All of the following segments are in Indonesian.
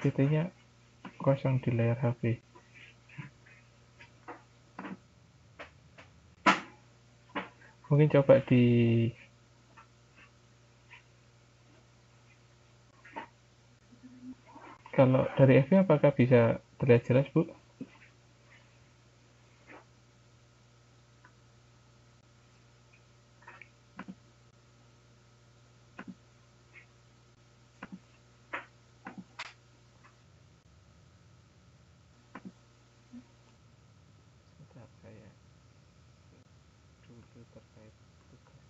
titiknya kosong di layar HP. Mungkin coba di kalau dari FB apakah bisa terlihat jelas, Bu? Sebentar, saya dulu terkait tugas.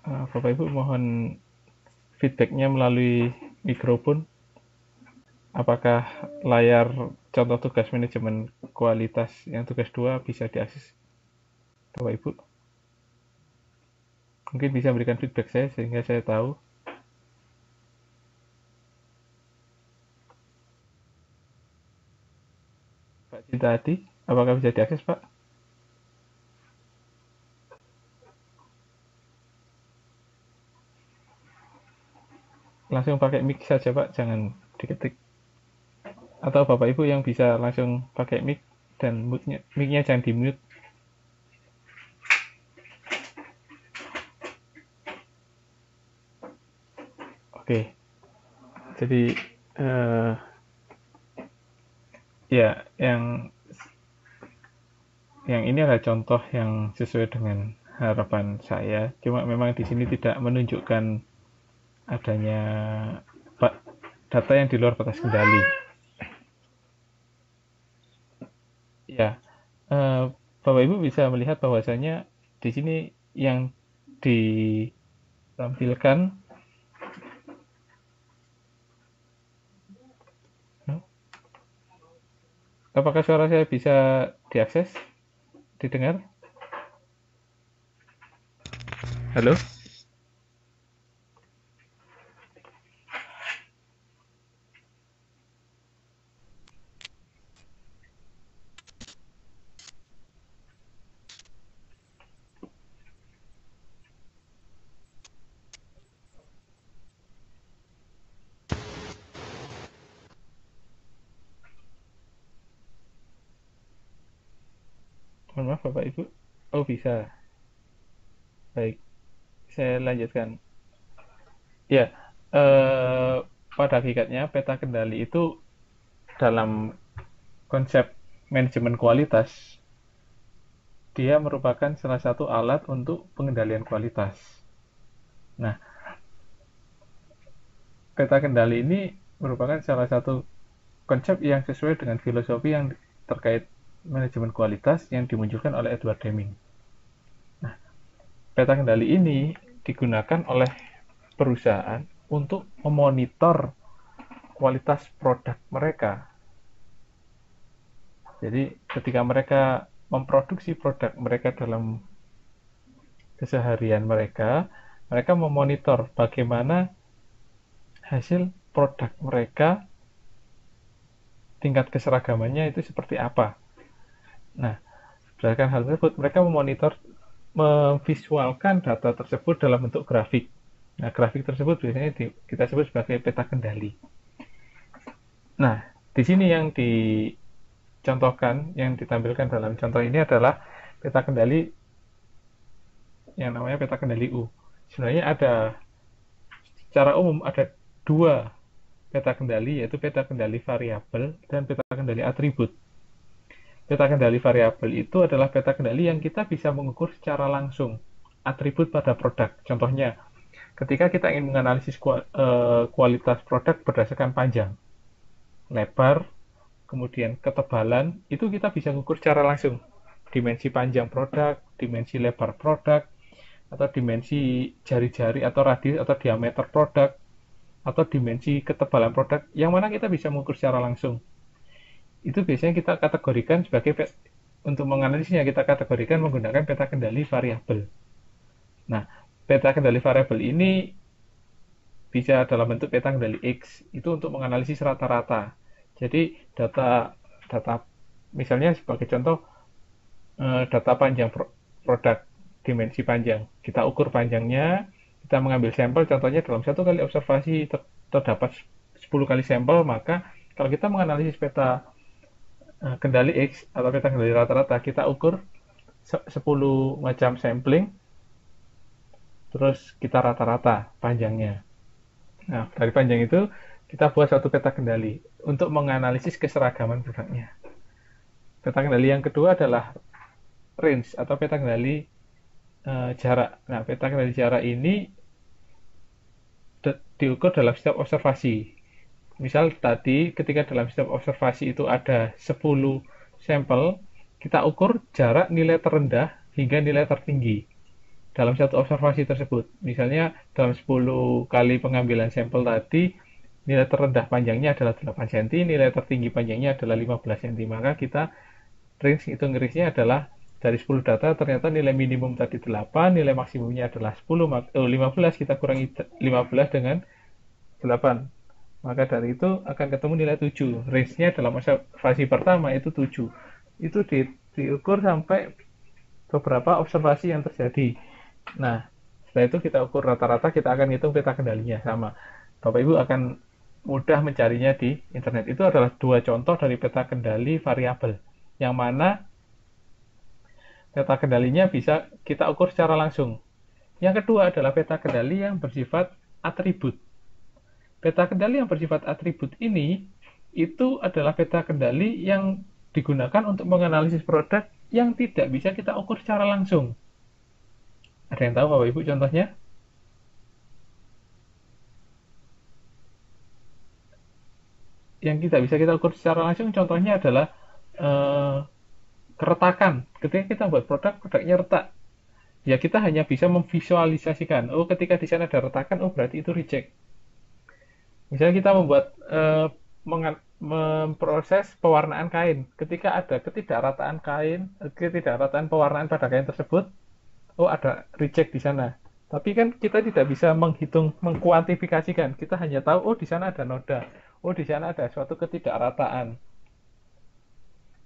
Bapak Ibu mohon feedbacknya melalui mikrofon. Apakah layar contoh tugas manajemen kualitas yang tugas 2 bisa diakses Bapak Ibu? Mungkin bisa berikan feedback saya sehingga saya tahu. Pak Cinta Adi, apakah bisa diakses, Pak? Langsung pakai mic saja, Pak, jangan diketik. Atau Bapak Ibu yang bisa langsung pakai mic dan mic-nya jangan di-mute. Oke. Jadi ya yang ini adalah contoh yang sesuai dengan harapan saya. Cuma memang di sini tidak menunjukkan adanya data yang di luar batas kendali. Ya, Bapak Ibu bisa melihat bahwasanya di sini yang ditampilkan. Apakah suara saya bisa diakses, didengar? Halo? Mohon maaf Bapak Ibu. Oh bisa. Baik, saya lanjutkan. Ya, pada hakikatnya peta kendali itu dalam konsep manajemen kualitas, dia merupakan salah satu alat untuk pengendalian kualitas. Nah, peta kendali ini merupakan salah satu konsep yang sesuai dengan filosofi yang terkait manajemen kualitas yang dimunculkan oleh Edward Deming. Nah, peta kendali ini digunakan oleh perusahaan untuk memonitor kualitas produk mereka. Jadi ketika mereka memproduksi produk mereka dalam keseharian mereka, mereka memonitor bagaimana hasil produk mereka, tingkat keseragamannya itu seperti apa. Nah, berdasarkan hal tersebut, mereka memvisualkan data tersebut dalam bentuk grafik. Nah, grafik tersebut biasanya kita sebut sebagai peta kendali. Nah, di sini yang dicontohkan, yang ditampilkan dalam contoh ini adalah peta kendali yang namanya peta kendali U. Sebenarnya secara umum ada dua peta kendali, yaitu peta kendali variabel dan peta kendali atribut. Peta kendali variabel itu adalah peta kendali yang kita bisa mengukur secara langsung atribut pada produk. Contohnya, ketika kita ingin menganalisis kualitas produk berdasarkan panjang, lebar, kemudian ketebalan, itu kita bisa mengukur secara langsung dimensi panjang produk, dimensi lebar produk, atau dimensi jari-jari atau radius atau diameter produk, atau dimensi ketebalan produk, yang mana kita bisa mengukur secara langsung. Itu biasanya kita kategorikan sebagai, untuk menganalisisnya kita kategorikan menggunakan peta kendali variabel. Nah, peta kendali variabel ini bisa dalam bentuk peta kendali X, itu untuk menganalisis rata-rata. Jadi data misalnya sebagai contoh, data panjang produk, dimensi panjang, kita ukur panjangnya, kita mengambil sampel, contohnya dalam satu kali observasi terdapat 10 kali sampel, maka kalau kita menganalisis peta kendali X atau peta kendali rata-rata, kita ukur 10 macam sampling, terus kita rata-rata panjangnya. Nah, dari panjang itu kita buat suatu peta kendali untuk menganalisis keseragaman produknya. Peta kendali yang kedua adalah range atau peta kendali jarak. Nah, peta kendali jarak ini diukur dalam setiap observasi. Misal tadi ketika dalam setiap observasi itu ada 10 sampel, kita ukur jarak nilai terendah hingga nilai tertinggi dalam satu observasi tersebut. Misalnya dalam 10 kali pengambilan sampel tadi, nilai terendah panjangnya adalah 8 cm, nilai tertinggi panjangnya adalah 15 cm. Maka kita range itu ngerisnya adalah dari 10 data ternyata nilai minimum tadi 8, nilai maksimumnya adalah 15, kita kurangi 15 dengan 8. Maka dari itu akan ketemu nilai 7. Range-nya dalam observasi pertama itu 7. Itu diukur sampai beberapa observasi yang terjadi. Nah, setelah itu kita ukur rata-rata, kita akan hitung peta kendalinya sama. Bapak Ibu akan mudah mencarinya di internet. Itu adalah dua contoh dari peta kendali variabel, yang mana peta kendalinya bisa kita ukur secara langsung. Yang kedua adalah peta kendali yang bersifat atribut. Peta kendali yang bersifat atribut ini itu adalah peta kendali yang digunakan untuk menganalisis produk yang tidak bisa kita ukur secara langsung. Ada yang tahu Bapak Ibu contohnya? Yang tidak bisa kita ukur secara langsung contohnya adalah keretakan. Ketika kita buat produknya retak. Ya kita hanya bisa memvisualisasikan, oh ketika di sana ada retakan, oh berarti itu reject. Misalnya kita membuat memproses pewarnaan kain, ketika ada ketidakrataan pewarnaan pada kain tersebut, oh ada reject di sana. Tapi kan kita tidak bisa menghitung, mengkuantifikasikan. Kita hanya tahu, oh di sana ada noda, oh di sana ada suatu ketidakrataan.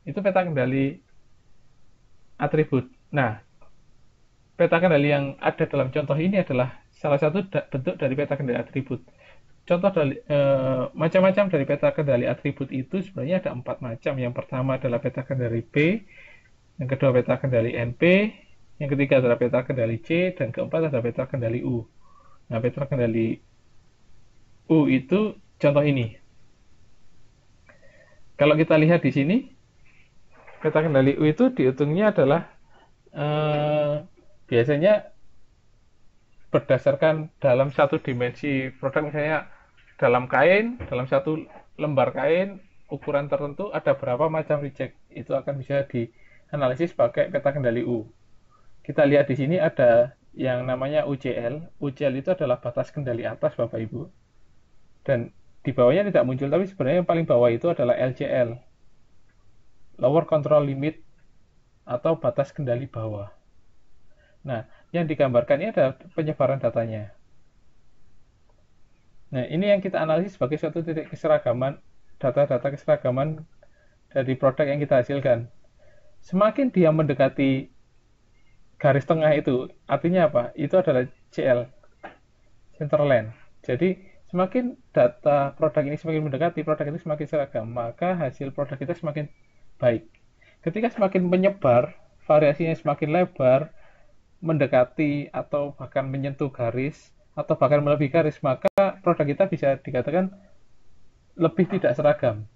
Itu peta kendali atribut. Nah, peta kendali yang ada dalam contoh ini adalah salah satu bentuk dari peta kendali atribut. Contoh dari macam-macam dari peta kendali atribut itu sebenarnya ada 4 macam. Yang pertama adalah peta kendali P, yang kedua peta kendali NP, yang ketiga adalah peta kendali C, dan keempat adalah peta kendali U. Nah, peta kendali U itu contoh ini. Kalau kita lihat di sini, peta kendali U itu dihitungnya adalah biasanya berdasarkan dalam satu dimensi produk, misalnya dalam kain, dalam satu lembar kain, ukuran tertentu ada berapa macam reject. Itu akan bisa dianalisis pakai peta kendali U. Kita lihat di sini ada yang namanya UCL. UCL itu adalah batas kendali atas, Bapak Ibu. Dan di bawahnya tidak muncul, tapi sebenarnya yang paling bawah itu adalah LCL. Lower Control Limit atau batas kendali bawah. Nah, yang digambarkan ini adalah penyebaran datanya. Nah, ini yang kita analisis sebagai suatu titik keseragaman, data-data keseragaman dari produk yang kita hasilkan. Semakin dia mendekati garis tengah itu, artinya apa? Itu adalah CL, Centerline. Jadi, semakin data produk ini semakin mendekati, produk itu semakin seragam, maka hasil produk kita semakin baik. Ketika semakin menyebar, variasinya semakin lebar, mendekati atau bahkan menyentuh garis, atau bahkan melebihi garis, maka produk kita bisa dikatakan lebih tidak seragam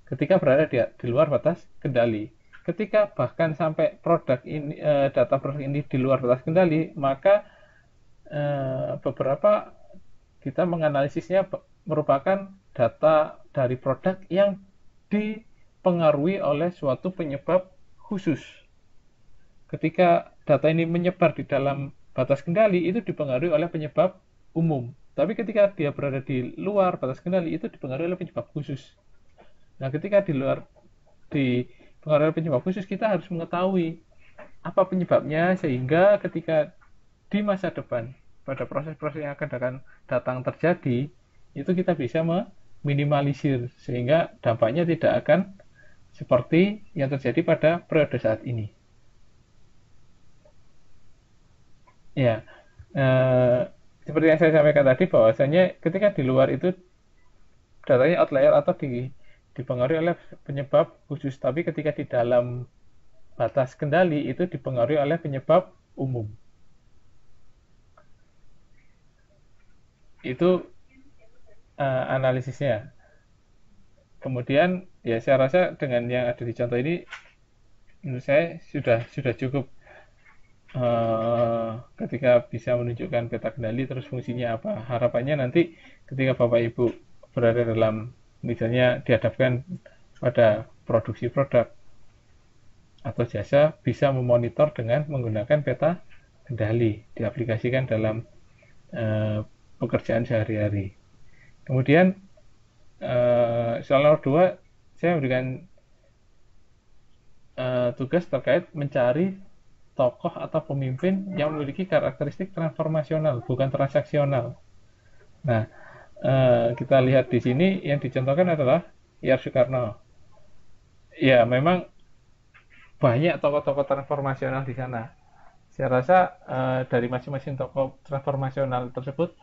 ketika berada di luar batas kendali. Ketika bahkan sampai produk ini, data produk ini di luar batas kendali, maka beberapa kita menganalisisnya merupakan data dari produk yang dipengaruhi oleh suatu penyebab khusus. ketika data ini menyebar di dalam batas kendali itu dipengaruhi oleh penyebab umum. Tapi ketika dia berada di luar batas kendali itu dipengaruhi oleh penyebab khusus. Nah, ketika di luar dipengaruhi oleh penyebab khusus, kita harus mengetahui apa penyebabnya sehingga ketika di masa depan pada proses-proses yang akan datang terjadi itu kita bisa meminimalisir sehingga dampaknya tidak akan seperti yang terjadi pada periode saat ini. Ya, eh, seperti yang saya sampaikan tadi bahwasanya ketika di luar itu datanya outlier atau dipengaruhi oleh penyebab khusus, tapi ketika di dalam batas kendali itu dipengaruhi oleh penyebab umum. Itu analisisnya. Kemudian ya saya rasa dengan yang ada di contoh ini menurut saya sudah cukup ketika bisa menunjukkan peta kendali terus fungsinya apa. Harapannya nanti ketika Bapak Ibu berada dalam misalnya dihadapkan pada produksi produk atau jasa bisa memonitor dengan menggunakan peta kendali diaplikasikan dalam pekerjaan sehari-hari. Kemudian soal nomor 2 saya memberikan tugas terkait mencari tokoh atau pemimpin yang memiliki karakteristik transformasional, bukan transaksional. Nah, kita lihat di sini yang dicontohkan adalah Ir Soekarno. Ya, memang banyak tokoh-tokoh transformasional di sana. Saya rasa dari masing-masing tokoh transformasional tersebut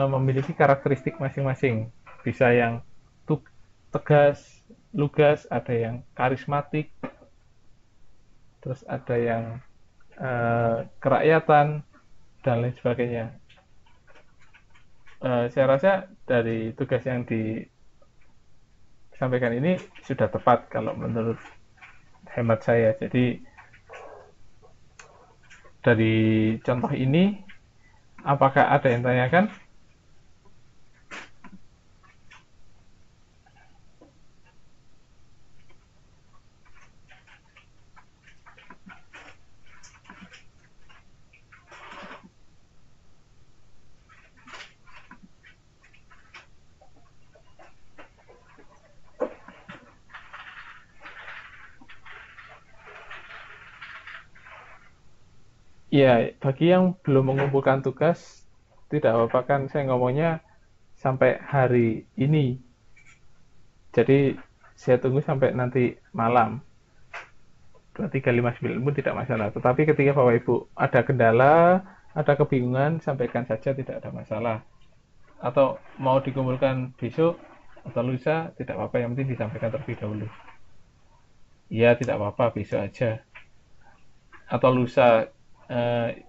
memiliki karakteristik masing-masing. Bisa yang tegas, lugas, ada yang karismatik, terus ada yang kerakyatan dan lain sebagainya. Saya rasa dari tugas yang disampaikan ini sudah tepat kalau menurut hemat saya. Jadi dari contoh ini, apakah ada yang tanyakan? Ya, bagi yang belum mengumpulkan tugas, tidak apa-apa kan saya ngomongnya sampai hari ini. Jadi saya tunggu sampai nanti malam. 2359 pun tidak masalah. Tetapi ketika Bapak Ibu ada kendala, ada kebingungan, sampaikan saja tidak ada masalah. Atau mau dikumpulkan besok atau lusa, tidak apa-apa, yang penting disampaikan terlebih dahulu. Iya, tidak apa-apa, besok aja. Atau lusa, eh,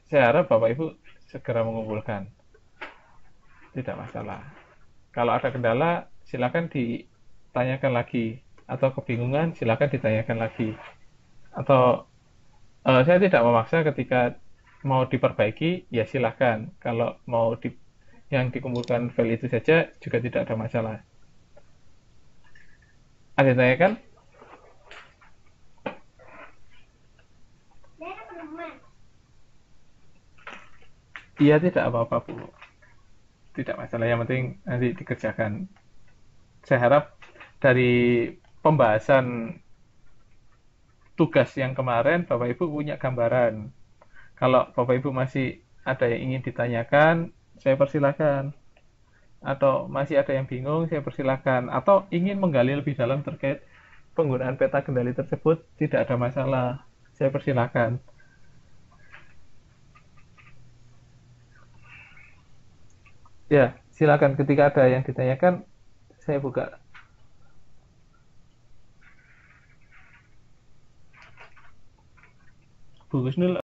saya harap Bapak Ibu segera mengumpulkan. Tidak masalah. Kalau ada kendala, silakan ditanyakan lagi. Atau kebingungan, silakan ditanyakan lagi. Atau saya tidak memaksa ketika mau diperbaiki, ya silahkan. Kalau mau yang dikumpulkan file itu saja juga tidak ada masalah. Ada yang tanyakan? Iya, tidak apa-apa, Bu. Tidak masalah, yang penting nanti dikerjakan. Saya harap dari pembahasan tugas yang kemarin, Bapak Ibu punya gambaran. Kalau Bapak Ibu masih ada yang ingin ditanyakan, saya persilahkan. Atau masih ada yang bingung, saya persilahkan. Atau ingin menggali lebih dalam terkait penggunaan peta kendali tersebut, tidak ada masalah. Saya persilahkan. Ya, silakan ketika ada yang ditanyakan, saya buka. Bu Gusnul,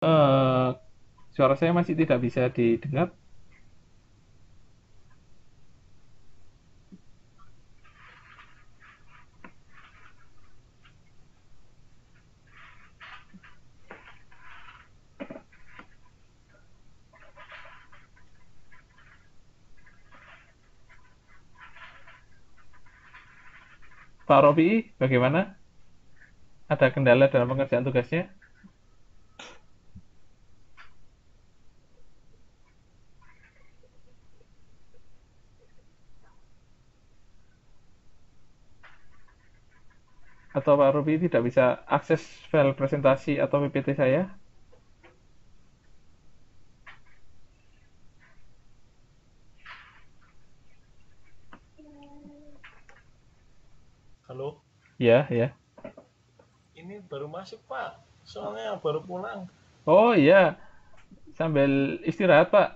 suara saya masih tidak bisa didengar. Pak Robi, bagaimana? Ada kendala dalam pengerjaan tugasnya? atau Pak Robi tidak bisa akses file presentasi atau PPT saya? Halo, Ya, ya. ini baru masuk Pak, soalnya baru pulang. Oh iya, sambil istirahat Pak.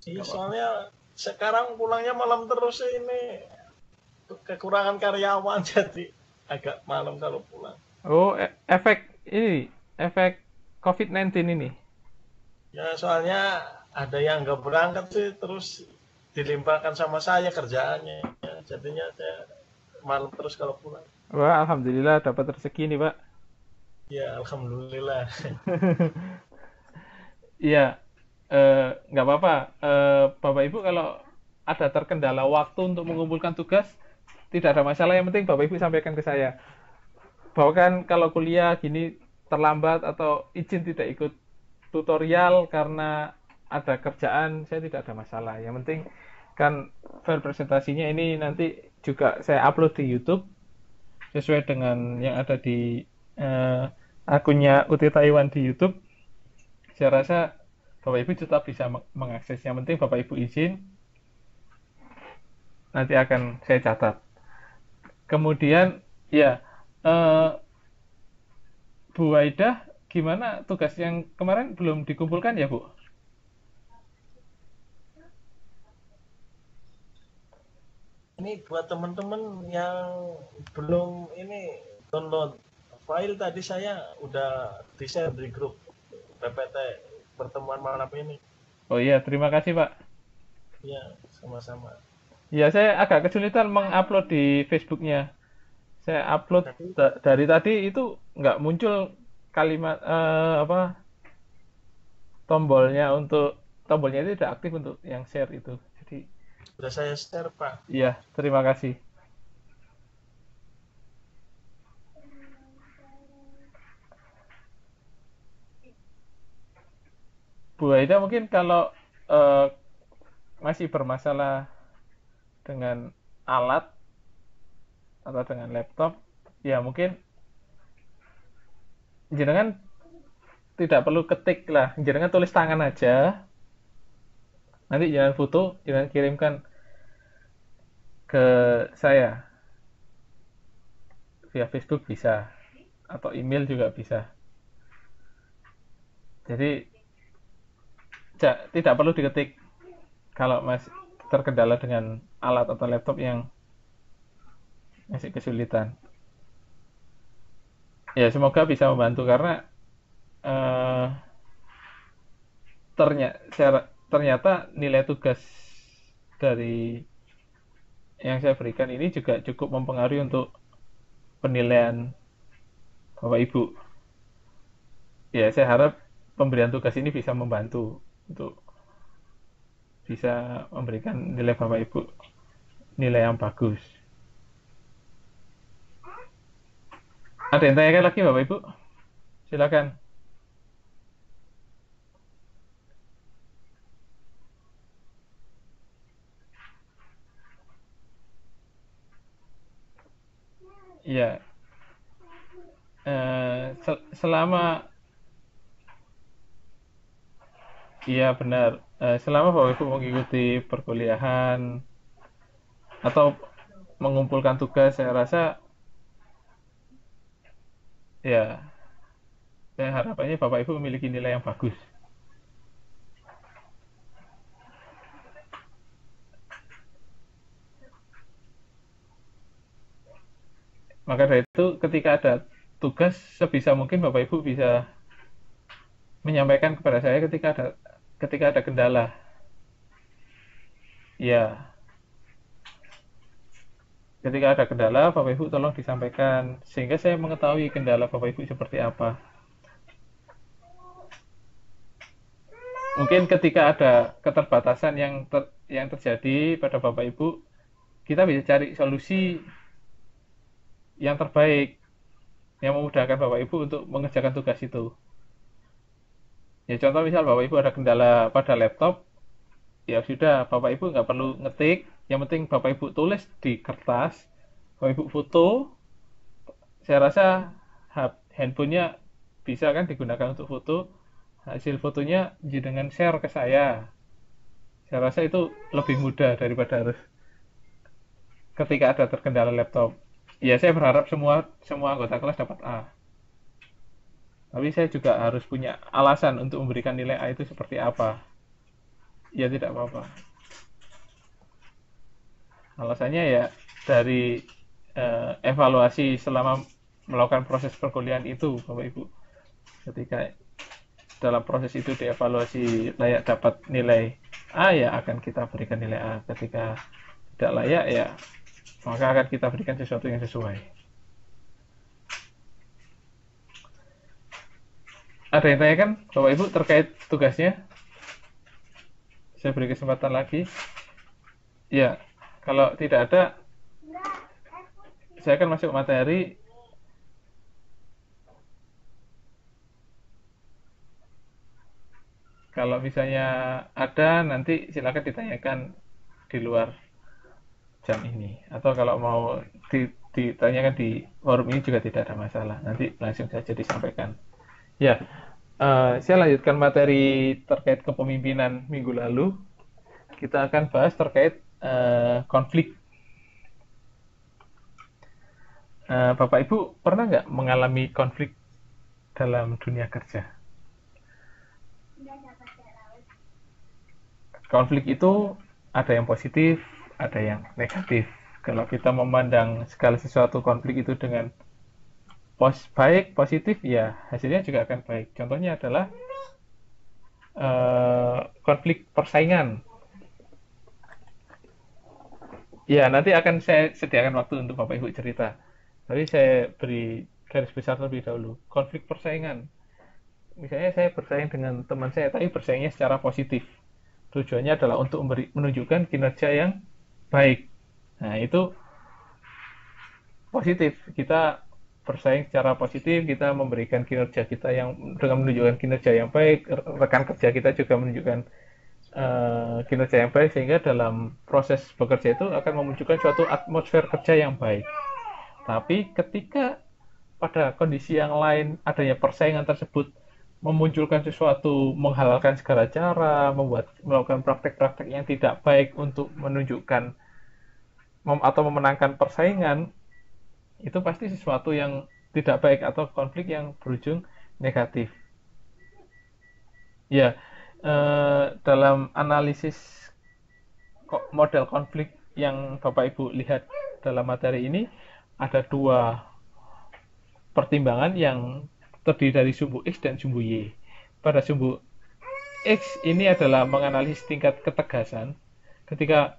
Iya, Nggak apa-apa. soalnya sekarang pulangnya malam terus ini, kekurangan karyawan jadi agak malam kalau pulang. Oh, efek ini, efek COVID-19 ini. Ya soalnya ada yang nggak berangkat sih, terus dilimpahkan sama saya kerjaannya. Ya, jadinya saya malam terus kalau pulang. Wah, alhamdulillah dapat rezeki nih Pak. Ya alhamdulillah. Iya, nggak apa-apa. Bapak Ibu kalau ada terkendala waktu untuk mengumpulkan tugas, tidak ada masalah. Yang penting Bapak Ibu sampaikan ke saya. Bahwa kan kalau kuliah gini terlambat atau izin tidak ikut tutorial karena ada kerjaan, saya tidak ada masalah. Yang penting kan file presentasinya ini nanti juga saya upload di YouTube sesuai dengan yang ada di eh, akunnya UT Taiwan di YouTube. Saya rasa Bapak Ibu tetap bisa mengakses. Yang penting Bapak Ibu izin, nanti akan saya catat. Kemudian ya, eh, Bu Waidah, gimana tugas yang kemarin belum dikumpulkan ya Bu? Ini buat teman-teman yang belum ini download file tadi saya udah di-share di grup PPT pertemuan malam ini. Oh iya, terima kasih Pak. Ya, sama-sama. Ya, saya agak kesulitan mengupload di Facebooknya. Saya upload Jadi dari tadi itu nggak muncul kalimat apa tombolnya itu tidak aktif untuk yang share itu. Jadi sudah saya share Pak. iya, terima kasih. Bu Aida mungkin kalau eh, masih bermasalah dengan alat atau dengan laptop, ya mungkin jenengan tidak perlu ketik lah, jenengan tulis tangan aja. Nanti jangan foto, jangan kirimkan ke saya via Facebook bisa atau email juga bisa. Jadi tidak perlu diketik kalau masih terkendala dengan alat atau laptop yang masih kesulitan. Ya semoga bisa membantu karena eh, ternyata nilai tugas dari yang saya berikan ini juga cukup mempengaruhi untuk penilaian Bapak Ibu. Ya saya harap pemberian tugas ini bisa membantu untuk bisa memberikan nilai Bapak Ibu nilai yang bagus. Ada yang tanyakan lagi Bapak Ibu? Silakan. Iya, selama iya benar. Selama Bapak Ibu mengikuti perkuliahan atau mengumpulkan tugas, saya rasa ya saya harapannya Bapak Ibu memiliki nilai yang bagus. Maka dari itu ketika ada tugas sebisa mungkin Bapak Ibu bisa menyampaikan kepada saya ketika ada kendala. Ya, ketika ada kendala Bapak Ibu tolong disampaikan sehingga saya mengetahui kendala Bapak Ibu seperti apa. Mungkin ketika ada keterbatasan yang terjadi pada Bapak Ibu, kita bisa cari solusi yang terbaik yang memudahkan Bapak Ibu untuk mengerjakan tugas itu. Ya contoh misal Bapak Ibu ada kendala pada laptop, ya sudah Bapak Ibu nggak perlu ngetik, yang penting Bapak Ibu tulis di kertas, Bapak Ibu foto, saya rasa handphonenya bisa kan digunakan untuk foto, hasil fotonya jenengan share ke saya. Saya rasa itu lebih mudah daripada harus ketika ada terkendala laptop. Ya saya berharap semua semua anggota kelas dapat A. Tapi saya juga harus punya alasan untuk memberikan nilai A itu seperti apa. Ya tidak apa-apa. Alasannya ya dari evaluasi selama melakukan proses perkuliahan itu, Bapak Ibu. Ketika dalam proses itu dievaluasi layak dapat nilai A, ya akan kita berikan nilai A. Ketika tidak layak, ya maka akan kita berikan sesuatu yang sesuai. Ada yang tanyakan, Bapak Ibu, terkait tugasnya? Saya beri kesempatan lagi. Ya, kalau tidak ada, saya akan masuk materi. Kalau misalnya ada, nanti silakan ditanyakan di luar jam ini. Atau kalau mau ditanyakan di forum ini juga tidak ada masalah. Nanti langsung saja disampaikan. Ya, saya lanjutkan materi terkait kepemimpinan minggu lalu. Kita akan bahas terkait konflik. Bapak Ibu pernah nggak mengalami konflik dalam dunia kerja? Konflik itu ada yang positif, ada yang negatif. Kalau kita memandang segala sesuatu konflik itu dengan baik, positif, ya hasilnya juga akan baik. Contohnya adalah konflik persaingan. Ya, nanti akan saya sediakan waktu untuk Bapak Ibu cerita. Tapi saya beri garis besar terlebih dahulu. Konflik persaingan. Misalnya saya bersaing dengan teman saya, tapi bersaingnya secara positif. Tujuannya adalah untuk menunjukkan kinerja yang baik. Nah, itu positif. Kita bersaing secara positif, kita memberikan kinerja kita yang dengan menunjukkan kinerja yang baik, rekan kerja kita juga menunjukkan kinerja yang baik, sehingga dalam proses bekerja itu akan memunculkan suatu atmosfer kerja yang baik. Tapi ketika pada kondisi yang lain adanya persaingan tersebut memunculkan sesuatu, menghalalkan segala cara, melakukan praktek-praktek yang tidak baik untuk menunjukkan atau memenangkan persaingan, itu pasti sesuatu yang tidak baik atau konflik yang berujung negatif. Ya, dalam analisis model konflik yang Bapak Ibu lihat dalam materi ini, ada dua pertimbangan yang terdiri dari sumbu X dan sumbu Y. Pada sumbu X ini adalah menganalisis tingkat ketegasan. Ketika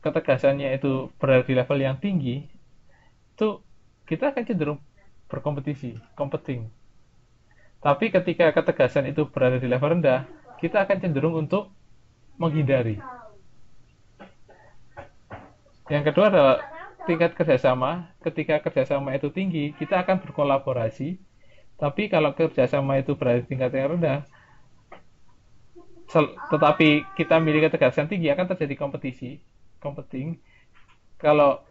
ketegasannya itu berada di level yang tinggi, itu kita akan cenderung berkompetisi, competing. Tapi ketika ketegasan itu berada di level rendah, kita akan cenderung untuk menghindari. Yang kedua adalah tingkat kerjasama. Ketika kerjasama itu tinggi, kita akan berkolaborasi. Tapi kalau kerjasama itu berada di tingkat yang rendah, tetapi kita memiliki ketegasan tinggi, akan terjadi kompetisi, competing. Kalau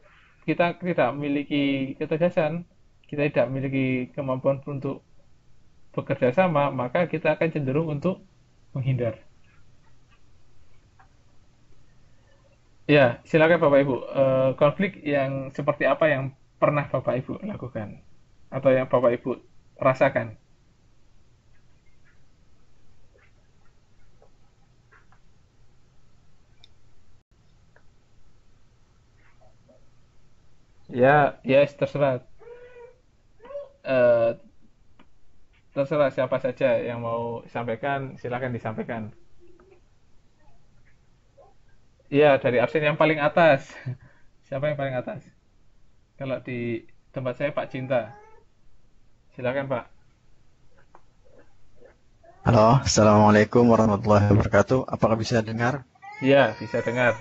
kita tidak memiliki ketegasan, kita tidak memiliki kemampuan untuk bekerja sama, maka kita akan cenderung untuk menghindar. Ya, silakan Bapak Ibu. Konflik yang seperti apa yang pernah Bapak Ibu lakukan atau yang Bapak Ibu rasakan? Ya, ya terserah. Eh, Terserah siapa saja yang mau sampaikan, silakan disampaikan. Iya, dari absen yang paling atas. Siapa yang paling atas? Kalau di tempat saya Pak Cinta. Silakan Pak. Halo, Assalamualaikum warahmatullahi wabarakatuh. Apakah bisa dengar? Iya, bisa dengar.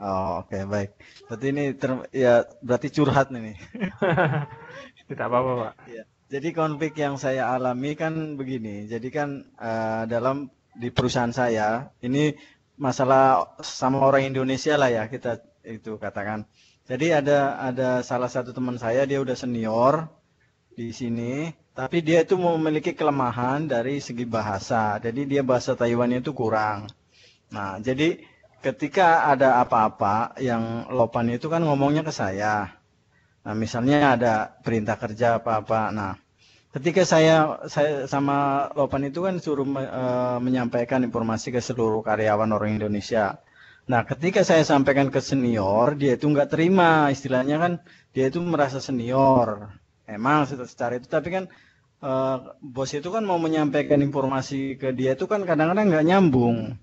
Oh, oke, baik. Berarti ini ya berarti curhat nih. Tidak apa-apa Pak. Ya. Jadi konflik yang saya alami kan begini. Jadi kan di perusahaan saya ini masalah sama orang Indonesia lah ya kita itu katakan. Jadi ada salah satu teman saya, dia udah senior di sini, tapi dia itu memiliki kelemahan dari segi bahasa. Jadi dia bahasa Taiwannya itu kurang. Nah, jadi ketika ada apa-apa yang Lopan itu kan ngomongnya ke saya. Nah, misalnya ada perintah kerja apa-apa. Nah, ketika saya sama Lopan itu kan suruh menyampaikan informasi ke seluruh karyawan orang Indonesia. Nah, ketika saya sampaikan ke senior, dia itu nggak terima. Istilahnya kan dia itu merasa senior. Emang secara itu, tapi kan bos itu kan mau menyampaikan informasi ke dia itu kan kadang-kadang nggak nyambung.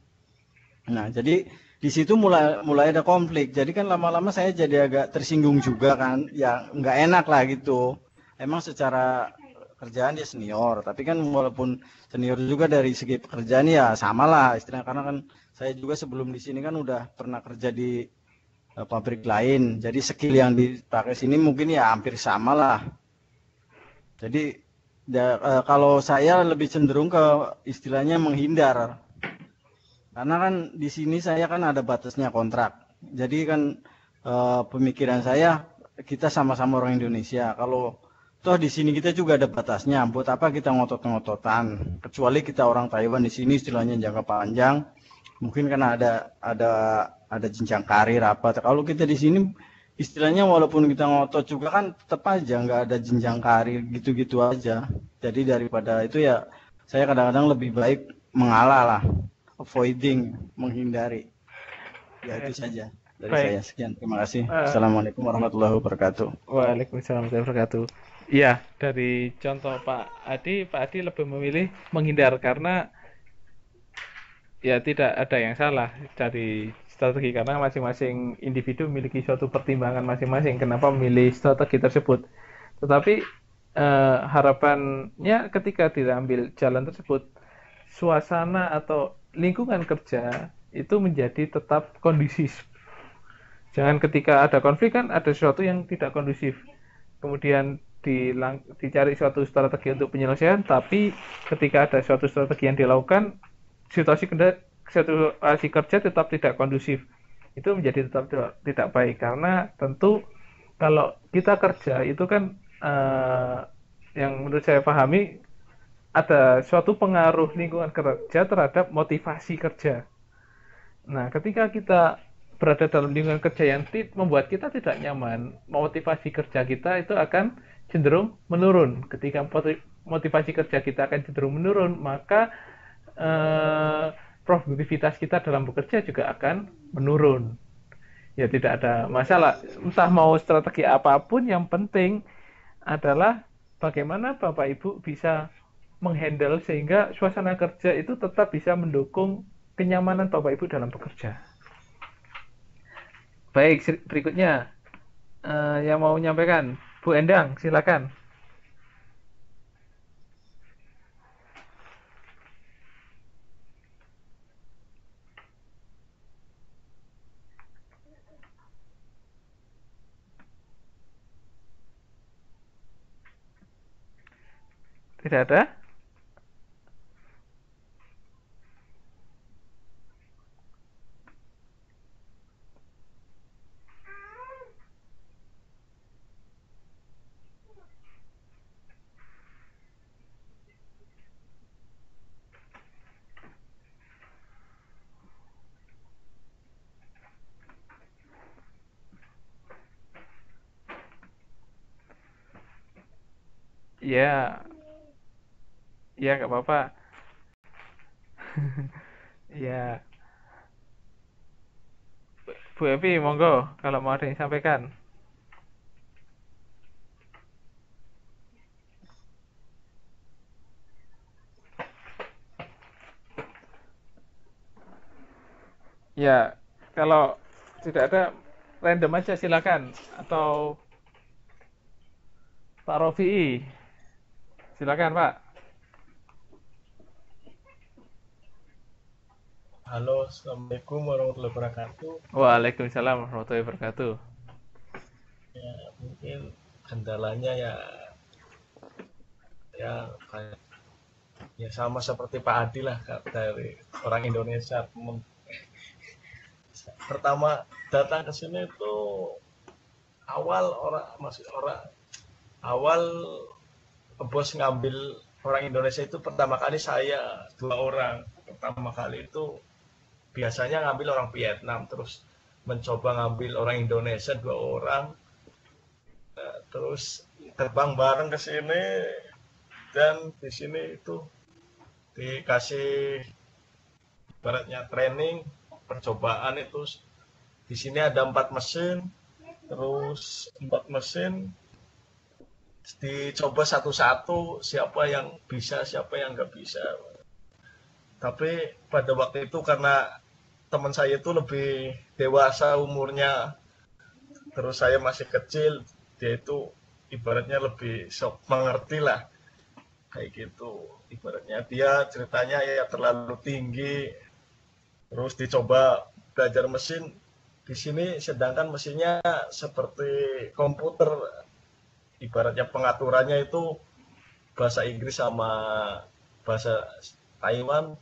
Nah, jadi di situ mulai ada konflik. Jadi kan lama-lama saya jadi agak tersinggung juga kan. Ya nggak enak lah gitu. Emang secara kerjaan dia senior, tapi kan walaupun senior juga dari segi pekerjaan ya sama lah istilahnya, karena kan saya juga sebelum di sini kan udah pernah kerja di pabrik lain. Jadi skill yang dipakai sini mungkin ya hampir sama lah. Jadi kalau saya lebih cenderung ke istilahnya menghindar. Karena kan di sini saya kan ada batasnya kontrak. Jadi kan pemikiran saya kita sama-sama orang Indonesia. Kalau toh di sini kita juga ada batasnya. Buat apa kita ngotot-ngototan? Kecuali kita orang Taiwan di sini istilahnya jangka panjang. Mungkin kan ada jenjang karir apa. Kalau kita di sini istilahnya walaupun kita ngotot juga kan tetap aja nggak ada jenjang karir gitu-gitu aja. Jadi daripada itu ya saya kadang-kadang lebih baik mengalah lah, avoiding, menghindari. Ya itu saja dari Baik. saya. Sekian, terima kasih. Assalamualaikum warahmatullahi wabarakatuh. Waalaikumsalam warahmatullahi wabarakatuh. Iya, dari contoh Pak Adi lebih memilih menghindar karena ya tidak ada yang salah dari strategi karena masing-masing individu memiliki suatu pertimbangan masing-masing kenapa memilih strategi tersebut. Tetapi harapannya ketika diambil jalan tersebut, suasana atau lingkungan kerja itu menjadi tetap kondusif. Jangan ketika ada konflik kan ada sesuatu yang tidak kondusif. Kemudian dicari suatu strategi untuk penyelesaian, tapi ketika ada suatu strategi yang dilakukan, situasi kerja tetap tidak kondusif. Itu menjadi tetap tidak baik karena tentu kalau kita kerja itu kan yang menurut saya pahami ada suatu pengaruh lingkungan kerja terhadap motivasi kerja. Nah, ketika kita berada dalam lingkungan kerja yang membuat kita tidak nyaman, motivasi kerja kita itu akan cenderung menurun. Ketika motivasi kerja kita akan cenderung menurun, maka produktivitas kita dalam bekerja juga akan menurun. Ya tidak ada masalah. Entah mau strategi apapun, yang penting adalah bagaimana Bapak Ibu bisa menghandle sehingga suasana kerja itu tetap bisa mendukung kenyamanan Bapak Ibu dalam bekerja. Baik, berikutnya yang mau menyampaikan Bu Endang, silakan. Tidak ada? Ya, ya nggak apa-apa. Ya, Bu Evi, monggo kalau mau ada yang sampaikan. Ya, kalau tidak ada random aja silakan. Atau Pak Rofi'i, silakan Pak. Halo, Assalamualaikum warahmatullahi wabarakatuh. Waalaikumsalam warahmatullahi wabarakatuh. Ya, mungkin kendalanya ya kayak ya sama seperti Pak Adi lah dari orang Indonesia. Pertama datang ke sini itu awal bos ngambil orang Indonesia itu pertama kali saya 2 orang. Pertama kali itu biasanya ngambil orang Vietnam, terus mencoba ngambil orang Indonesia 2 orang. Terus terbang bareng ke sini, dan di sini itu dikasih ibaratnya training percobaan. Itu di sini ada 4 mesin, terus 4 mesin dicoba satu-satu siapa yang bisa siapa yang nggak bisa. Tapi pada waktu itu karena teman saya itu lebih dewasa umurnya, terus saya masih kecil, dia itu ibaratnya lebih sok mengerti lah kayak gitu. Ibaratnya dia ceritanya ya terlalu tinggi, terus dicoba belajar mesin di sini, sedangkan mesinnya seperti komputer, ibaratnya pengaturannya itu bahasa Inggris sama bahasa Taiwan.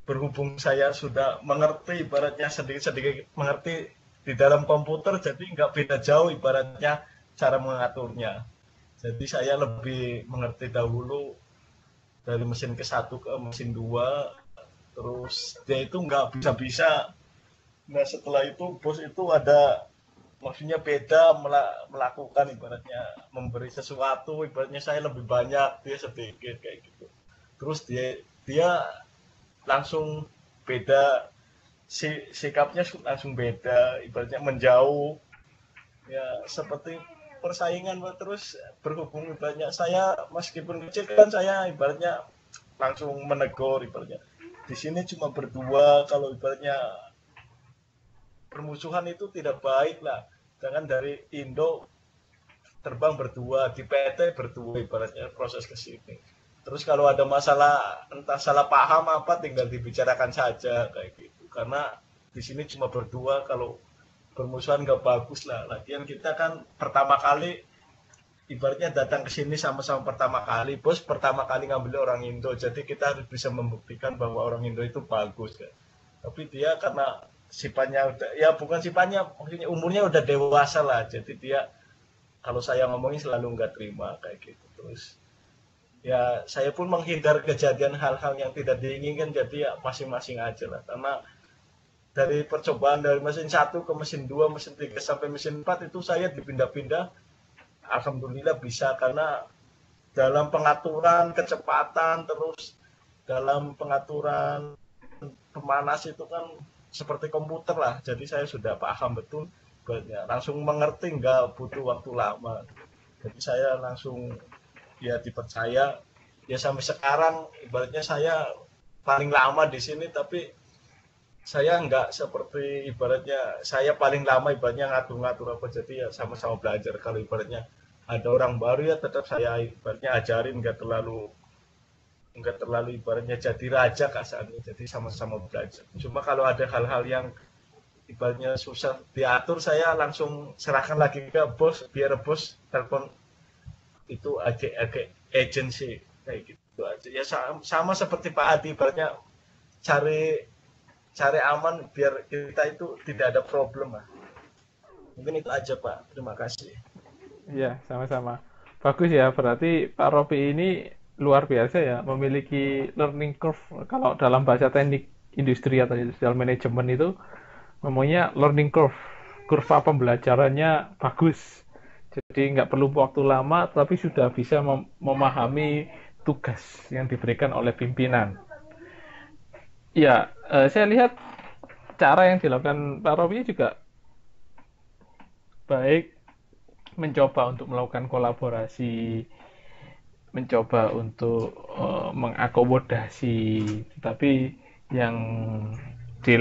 Berhubung saya sudah mengerti, ibaratnya sedikit-sedikit mengerti di dalam komputer, jadi nggak beda jauh ibaratnya cara mengaturnya. Jadi saya lebih mengerti dahulu dari mesin ke-1 ke mesin 2, terus dia itu nggak bisa-bisa. Nah setelah itu bos itu ada, maksudnya beda melakukan, ibaratnya memberi sesuatu, ibaratnya saya lebih banyak, dia sedikit kayak gitu. Terus dia langsung beda, sikapnya langsung beda, ibaratnya menjauh ya, seperti persaingan. Terus berhubung ibaratnya saya meskipun kecil kan, saya ibaratnya langsung menegur, ibaratnya di sini cuma berdua, kalau ibaratnya permusuhan itu tidak baik lah. Jangan dari Indo terbang berdua, di PT berdua, ibaratnya proses ke sini. Terus kalau ada masalah entah salah paham apa, tinggal dibicarakan saja kayak gitu. Karena di sini cuma berdua, kalau permusuhan nggak bagus lah. Lagian kita kan pertama kali ibaratnya datang ke sini sama-sama pertama kali, bos pertama kali ngambil orang Indo, jadi kita harus bisa membuktikan bahwa orang Indo itu bagus kan. Tapi dia karena sifatnya udah, ya bukan sifatnya, maksudnya umurnya udah dewasa lah, jadi dia kalau saya ngomongin selalu nggak terima kayak gitu. Terus ya saya pun menghindar kejadian hal-hal yang tidak diinginkan, jadi ya masing-masing aja lah. Karena dari percobaan dari mesin 1 ke mesin 2, mesin 3 sampai mesin 4 itu saya dipindah-pindah, alhamdulillah bisa. Karena dalam pengaturan kecepatan, terus dalam pengaturan pemanas itu kan seperti komputer lah, jadi saya sudah paham betul, langsung mengerti, nggak butuh waktu lama. Jadi saya langsung ya dipercaya, ya sampai sekarang ibaratnya saya paling lama di sini, tapi saya nggak seperti ibaratnya saya paling lama ibaratnya ngatur-ngatur apa, jadi ya sama-sama belajar. Kalau ibaratnya ada orang baru ya tetap saya ibaratnya ajarin, nggak terlalu ibaratnya jadi raja kasarnya, jadi sama-sama belajar. Cuma kalau ada hal-hal yang ibaratnya susah diatur, saya langsung serahkan lagi ke bos, biar bos telepon itu agensi kayak gitu aja ya. Sama seperti Pak Adi, ibaratnya cari aman biar kita itu tidak ada problem lah. Mungkin itu aja Pak, terima kasih. Iya, sama-sama. Bagus ya, berarti Pak Robi ini luar biasa ya, memiliki learning curve. Kalau dalam bahasa teknik industri atau industrial management itu ngomongnya learning curve. Kurva pembelajarannya bagus. Jadi nggak perlu waktu lama, tapi sudah bisa memahami tugas yang diberikan oleh pimpinan. Ya, saya lihat cara yang dilakukan Pak Robi juga baik, mencoba untuk melakukan kolaborasi, mencoba untuk mengakomodasi, tapi yang di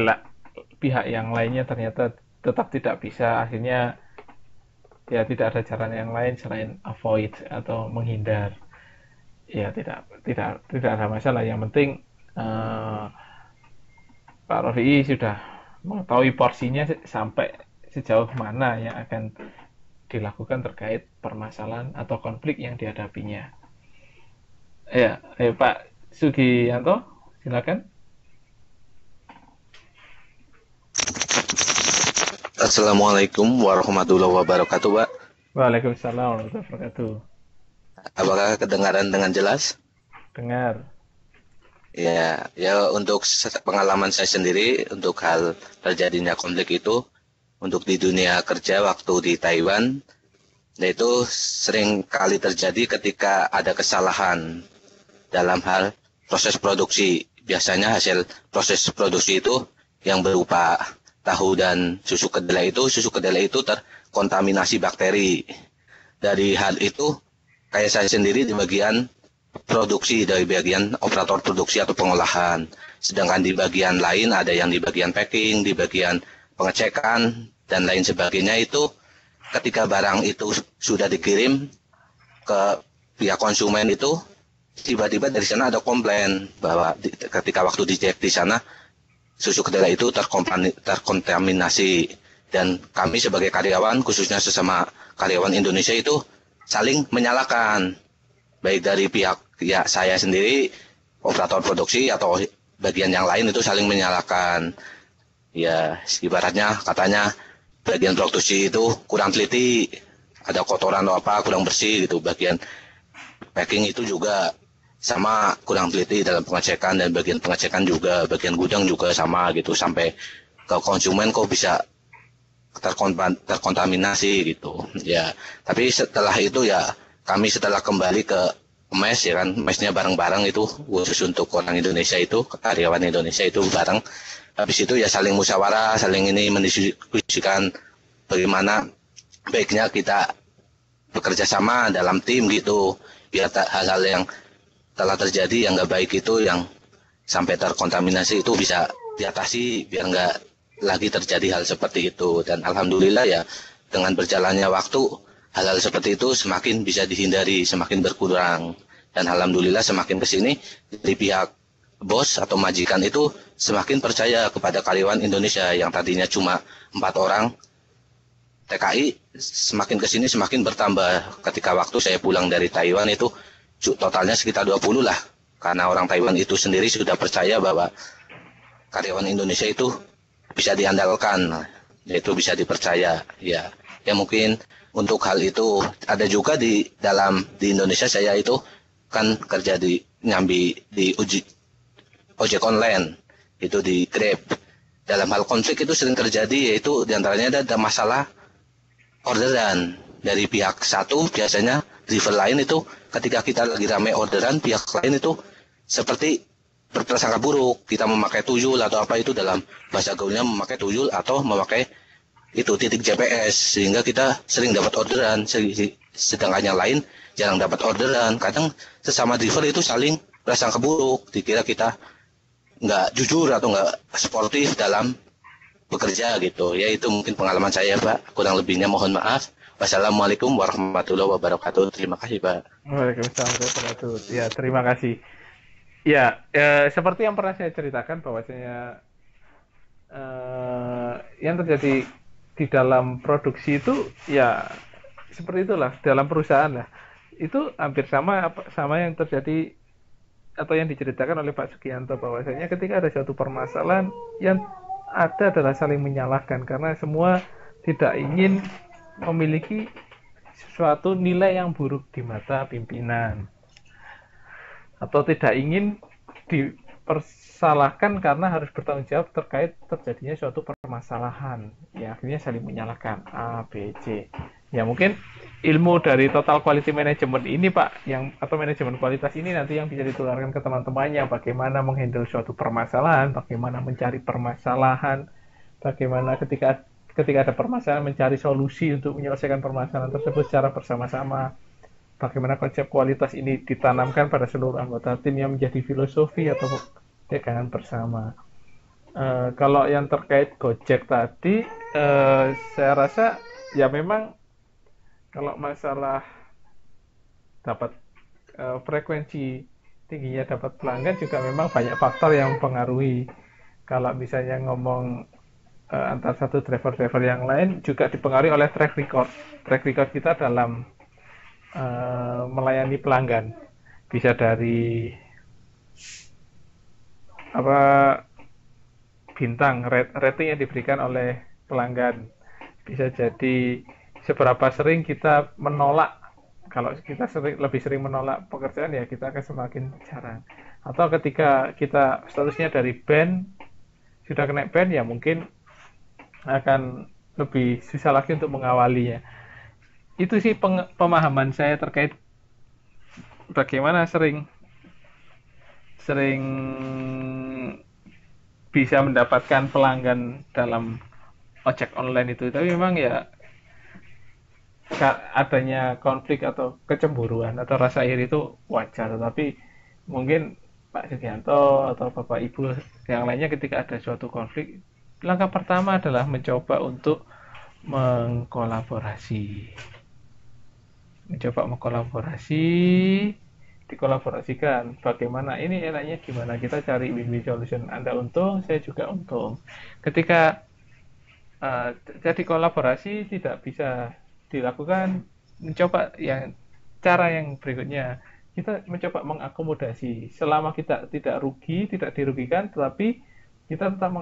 pihak yang lainnya ternyata tetap tidak bisa. Akhirnya ya tidak ada cara yang lain selain avoid atau menghindar. Ya tidak ada masalah. Yang penting Pak Rofi sudah mengetahui porsinya sampai sejauh mana yang akan dilakukan terkait permasalahan atau konflik yang dihadapinya. Ya, Pak Sugiyanto, silakan. Assalamualaikum warahmatullahi wabarakatuh, Pak. Waalaikumsalam warahmatullahi wabarakatuh. Apakah kedengaran dengan jelas? Dengar. Ya, ya untuk pengalaman saya sendiri untuk hal terjadinya konflik itu untuk di dunia kerja waktu di Taiwan, yaitu sering kali terjadi ketika ada kesalahan dalam hal proses produksi. Biasanya hasil proses produksi itu yang berupa tahu dan susu kedelai itu terkontaminasi bakteri. Dari hal itu, kayak saya sendiri di bagian produksi, dari bagian operator produksi atau pengolahan. Sedangkan di bagian lain ada yang di bagian packing, di bagian pengecekan, dan lain sebagainya itu ketika barang itu sudah dikirim ke pihak konsumen itu, tiba-tiba dari sana ada komplain bahwa ketika waktu dicek di sana, susu kedelai itu terkontaminasi. Dan kami sebagai karyawan, khususnya sesama karyawan Indonesia itu saling menyalahkan. Baik dari pihak ya saya sendiri, operator produksi atau bagian yang lain itu saling menyalahkan. Ya, ibaratnya katanya bagian produksi itu kurang teliti, ada kotoran atau apa, kurang bersih gitu. Bagian packing itu juga sama kurang teliti dalam pengecekan, dan bagian pengecekan juga, bagian gudang juga sama gitu. Sampai ke konsumen kok bisa terkontaminasi gitu. Ya, tapi setelah itu ya kami setelah kembali ke mes ya kan, mesnya bareng-bareng itu khusus untuk orang Indonesia itu, karyawan Indonesia itu bareng. Habis itu ya saling musyawarah, saling ini mendiskusikan bagaimana baiknya kita bekerja sama dalam tim gitu, biar hal-hal yang telah terjadi yang nggak baik itu, yang sampai terkontaminasi itu bisa diatasi, biar nggak lagi terjadi hal seperti itu. Dan alhamdulillah ya dengan berjalannya waktu, hal-hal seperti itu semakin bisa dihindari, semakin berkurang. Dan alhamdulillah semakin kesini dari pihak bos atau majikan itu semakin percaya kepada karyawan Indonesia yang tadinya cuma 4 orang TKI, semakin kesini semakin bertambah. Ketika waktu saya pulang dari Taiwan itu totalnya sekitar 20 lah. Karena orang Taiwan itu sendiri sudah percaya bahwa karyawan Indonesia itu bisa diandalkan, yaitu bisa dipercaya. Ya, ya mungkin untuk hal itu ada juga di Indonesia. Saya itu kan kerja di nyambi di ojek online, itu di Grab. Dalam hal konflik itu sering terjadi, yaitu diantaranya ada masalah orderan dari pihak satu. Biasanya driver lain itu ketika kita lagi ramai orderan, pihak lain itu seperti berprasangka buruk, kita memakai tuyul atau apa, itu dalam bahasa gaulnya memakai tuyul atau memakai itu titik GPS, sehingga kita sering dapat orderan, sedangkan yang lain jarang dapat orderan. Kadang sesama driver itu saling prasangka buruk, dikira kita nggak jujur atau nggak sportif dalam bekerja gitu. Ya itu mungkin pengalaman saya, Pak. Kurang lebihnya mohon maaf. Wassalamualaikum warahmatullahi wabarakatuh. Terima kasih, Pak. Waalaikumsalam warahmatullahi wabarakatuh. Ya, terima kasih. Ya, seperti yang pernah saya ceritakan bahwasanya yang terjadi di dalam produksi itu ya seperti itulah, dalam perusahaan lah. Itu hampir sama yang terjadi atau yang diceritakan oleh Pak Sugianto, bahwasanya ketika ada suatu permasalahan yang ada adalah saling menyalahkan, karena semua tidak ingin memiliki suatu nilai yang buruk di mata pimpinan, atau tidak ingin dipersalahkan karena harus bertanggung jawab terkait terjadinya suatu permasalahan. Ya, akhirnya saling menyalahkan A, B, C. Ya mungkin ilmu dari total quality management ini, Pak, atau manajemen kualitas ini nanti yang bisa ditularkan ke teman-temannya, bagaimana menghandle suatu permasalahan, bagaimana mencari permasalahan, bagaimana ketika ada permasalahan mencari solusi untuk menyelesaikan permasalahan tersebut secara bersama-sama. Bagaimana konsep kualitas ini ditanamkan pada seluruh anggota tim yang menjadi filosofi atau pegangan bersama. Kalau yang terkait Gojek tadi, saya rasa ya memang kalau masalah dapat frekuensi tingginya dapat pelanggan juga memang banyak faktor yang mempengaruhi. Kalau misalnya ngomong antar satu driver yang lain juga dipengaruhi oleh track record kita dalam melayani pelanggan. Bisa dari bintang rating yang diberikan oleh pelanggan, bisa jadi seberapa sering kita menolak. Kalau kita lebih sering menolak pekerjaan ya kita akan semakin jarang. Atau ketika kita statusnya dari band sudah kena band ya mungkin akan lebih susah lagi untuk mengawalinya. Itu sih pemahaman saya terkait bagaimana sering bisa mendapatkan pelanggan dalam ojek online itu. Tapi memang ya adanya konflik atau kecemburuan atau rasa iri itu wajar. Tapi mungkin Pak Sugianto atau Bapak Ibu yang lainnya ketika ada suatu konflik, langkah pertama adalah mencoba untuk mengkolaborasi, dikolaborasikan. Bagaimana ini enaknya gimana kita cari win-win solution. Anda untung, saya juga untung. Ketika jadi kolaborasi tidak bisa dilakukan, mencoba cara yang berikutnya. Kita mencoba mengakomodasi. Selama kita tidak dirugikan, tetapi kita tetap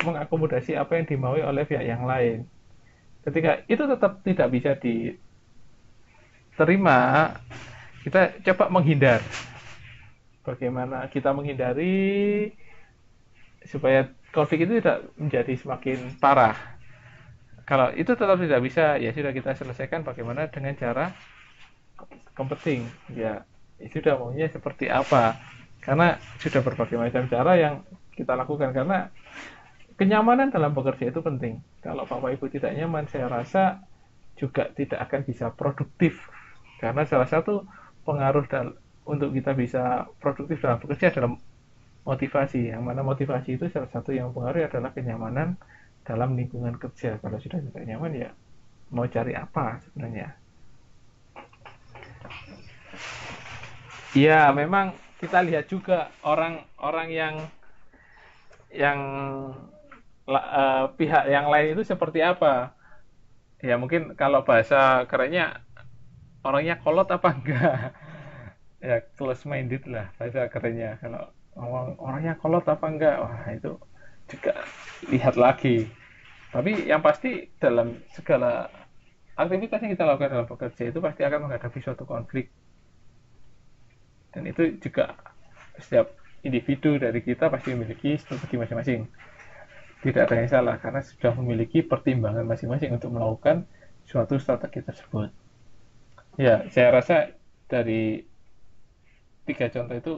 mengakomodasi apa yang dimaui oleh pihak yang lain. Ketika itu tetap tidak bisa diterima, kita coba menghindar. Bagaimana kita menghindari supaya konflik itu tidak menjadi semakin parah. Kalau itu tetap tidak bisa, ya sudah kita selesaikan bagaimana dengan cara kompeting. Ya sudah maunya seperti apa. Karena sudah berbagai macam cara yang kita lakukan. Karena kenyamanan dalam bekerja itu penting. Kalau Bapak Ibu tidak nyaman, saya rasa juga tidak akan bisa produktif. Karena salah satu pengaruh untuk kita bisa produktif dalam bekerja adalah motivasi. Yang mana motivasi itu salah satu yang mempengaruhi adalah kenyamanan dalam lingkungan kerja. Kalau sudah tidak nyaman ya mau cari apa sebenarnya. Ya memang kita lihat juga orang-orang yang pihak yang lain itu seperti apa. Ya mungkin kalau bahasa kerennya orangnya kolot apa enggak. Ya close minded lah bahasa kerennya. Kalau orangnya kolot apa enggak, wah itu juga lihat lagi. Tapi yang pasti dalam segala aktivitas yang kita lakukan dalam bekerja itu pasti akan menghadapi suatu konflik. Dan itu juga setiap individu dari kita pasti memiliki strategi masing-masing. Tidak ada yang salah karena sudah memiliki pertimbangan masing-masing untuk melakukan suatu strategi tersebut. Ya, saya rasa dari 3 contoh itu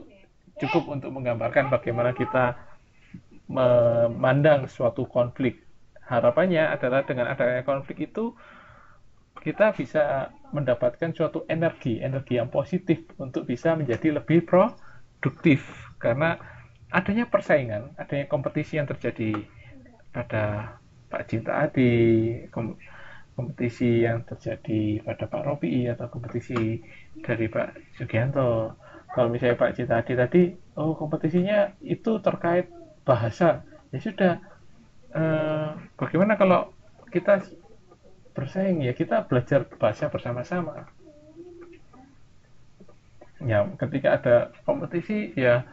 cukup untuk menggambarkan bagaimana kita memandang suatu konflik. Harapannya adalah dengan adanya konflik itu kita bisa mendapatkan suatu energi yang positif untuk bisa menjadi lebih produktif. Karena adanya persaingan, adanya kompetisi yang terjadi pada Pak Cinta Adi, kompetisi yang terjadi pada Pak Robi atau kompetisi dari Pak Sugianto. Kalau misalnya Pak Cinta Adi tadi, kompetisinya itu terkait bahasa, ya sudah. Bagaimana kalau kita bersaing, ya kita belajar bahasa bersama-sama. Ya ketika ada kompetisi ya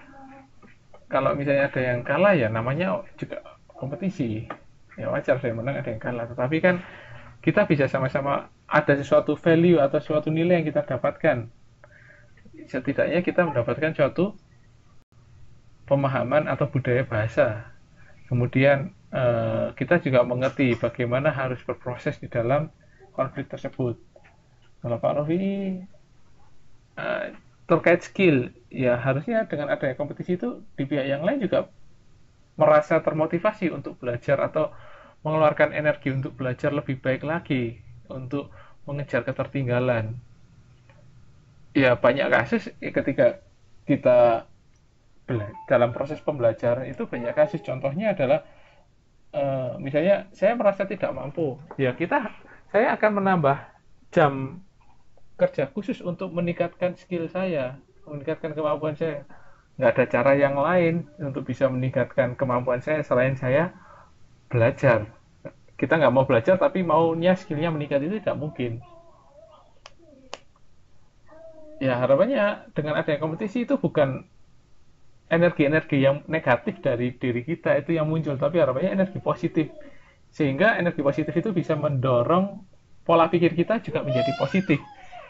kalau misalnya ada yang kalah ya namanya juga kompetisi. Ya wajar saya menang ada yang kalah, tetapi kan kita bisa sama-sama ada sesuatu value atau suatu nilai yang kita dapatkan. Setidaknya kita mendapatkan suatu pemahaman atau budaya bahasa. Kemudian kita juga mengerti bagaimana harus berproses di dalam konflik tersebut. Kalau Pak Rofi terkait skill, ya harusnya dengan adanya kompetisi itu di pihak yang lain juga merasa termotivasi untuk belajar atau mengeluarkan energi untuk belajar lebih baik lagi untuk mengejar ketertinggalan. Ya banyak kasus ketika kita dalam proses pembelajaran itu banyak kasus, contohnya adalah misalnya saya merasa tidak mampu, ya saya akan menambah jam kerja khusus untuk meningkatkan skill saya, meningkatkan kemampuan saya. Nggak ada cara yang lain untuk bisa meningkatkan kemampuan saya selain saya belajar. Kita nggak mau belajar tapi maunya skillnya meningkat itu tidak mungkin. Ya harapannya dengan adanya kompetisi itu bukan energi-energi yang negatif dari diri kita itu yang muncul, tapi harapannya energi positif Sehingga energi positif itu bisa mendorong pola pikir kita juga menjadi positif.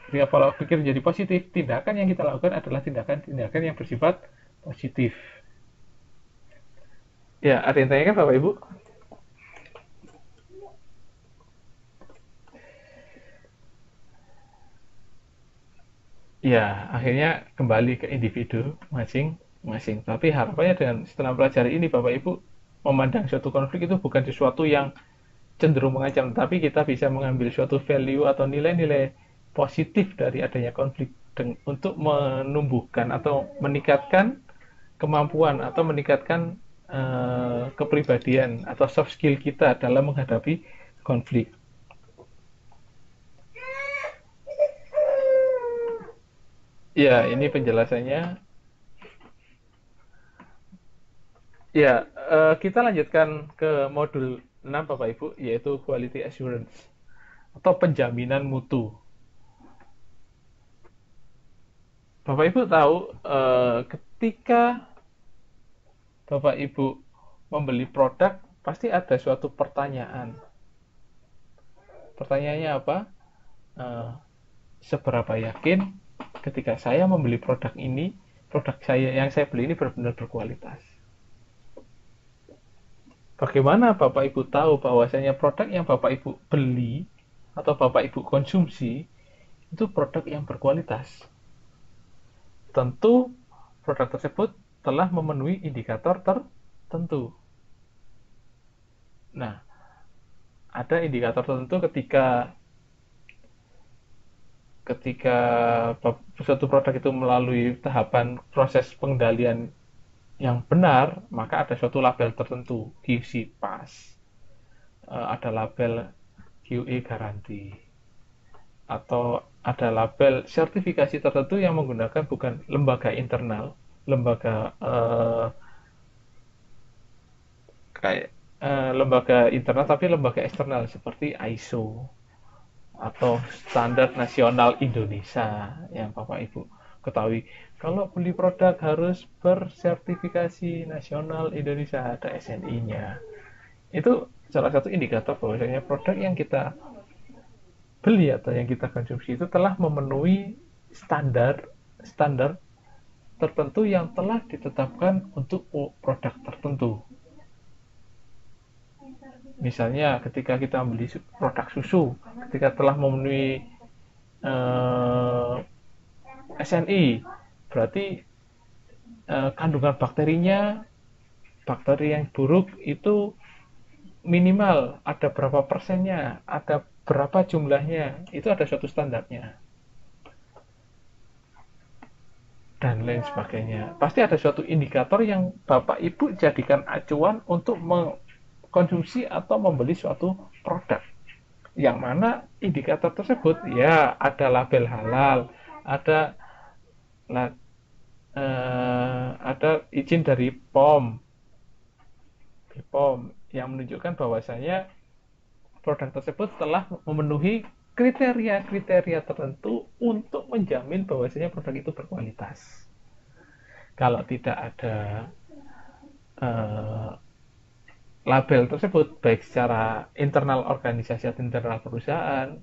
Ketika pola pikir menjadi positif, tindakan yang kita lakukan adalah tindakan-tindakan yang bersifat positif. Ya, ada yang tanyakan Bapak Ibu? Ya, akhirnya kembali ke individu masing-masing. Tapi harapannya dengan setelah pelajari ini, Bapak Ibu memandang suatu konflik itu bukan sesuatu yang cenderung mengancam, tapi kita bisa mengambil suatu value atau nilai-nilai positif dari adanya konflik untuk menumbuhkan atau meningkatkan kemampuan atau meningkatkan kepribadian atau soft skill kita dalam menghadapi konflik. Ya, ini penjelasannya. Ya, kita lanjutkan ke modul 6 Bapak Ibu, yaitu quality assurance atau penjaminan mutu. Bapak Ibu tahu ketika Bapak Ibu membeli produk pasti ada suatu pertanyaan. Pertanyaannya apa? Seberapa yakin ketika saya membeli produk ini, produk yang saya beli ini benar-benar berkualitas. Bagaimana Bapak Ibu tahu bahwasanya produk yang Bapak Ibu beli atau Bapak Ibu konsumsi itu produk yang berkualitas? Tentu produk tersebut telah memenuhi indikator tertentu. Nah, ada indikator tertentu ketika suatu produk itu melalui tahapan proses pengendalian yang benar, maka ada suatu label tertentu, QC Pass, ada label QA Garanti, atau ada label sertifikasi tertentu yang menggunakan bukan lembaga internal, lembaga internal, tapi lembaga eksternal seperti ISO atau standar nasional Indonesia yang Bapak Ibu ketahui. Kalau beli produk harus bersertifikasi nasional Indonesia, ada SNI-nya. Itu salah satu indikator bahwasanya produk yang kita beli atau yang kita konsumsi itu telah memenuhi standar tertentu yang telah ditetapkan untuk produk tertentu. Misalnya ketika kita membeli produk susu, ketika telah memenuhi SNI, berarti kandungan bakterinya, bakteri yang buruk itu minimal ada berapa persennya, ada berapa jumlahnya, itu ada suatu standarnya. Dan lain sebagainya. Pasti ada suatu indikator yang Bapak Ibu jadikan acuan untuk mengkonsumsi atau membeli suatu produk. Yang mana indikator tersebut ya ada label halal, ada izin dari BPOM yang menunjukkan bahwasanya produk tersebut telah memenuhi kriteria-kriteria tertentu untuk menjamin bahwasanya produk itu berkualitas. Kalau tidak ada label tersebut, baik secara internal organisasi atau internal perusahaan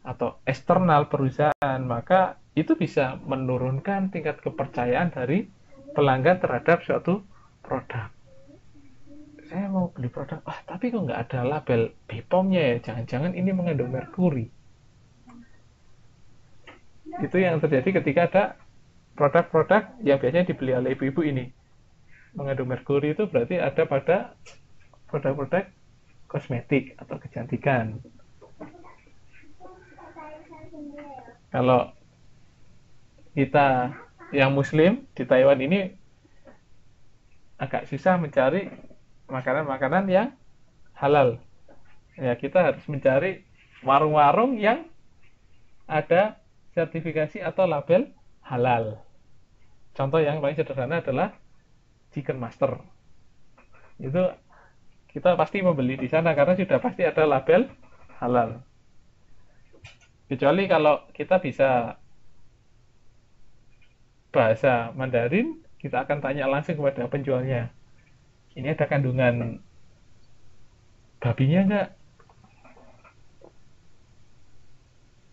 atau eksternal perusahaan, maka itu bisa menurunkan tingkat kepercayaan dari pelanggan terhadap suatu produk. Saya mau beli produk, tapi kok nggak ada label BPOM-nya ya, jangan-jangan ini mengandung merkuri. Itu yang terjadi ketika ada produk-produk yang biasanya dibeli oleh ibu-ibu ini. Mengandung merkuri itu berarti ada pada produk-produk kosmetik atau kecantikan. Kalau kita yang muslim di Taiwan ini agak susah mencari makanan-makanan yang halal. Ya, kita harus mencari warung-warung yang ada sertifikasi atau label halal. Contoh yang paling sederhana adalah Chicken Master. Itu kita pasti membeli di sana karena sudah pasti ada label halal. Kecuali kalau kita bisa bahasa Mandarin, kita akan tanya langsung kepada penjualnya. Ini ada kandungan babinya enggak?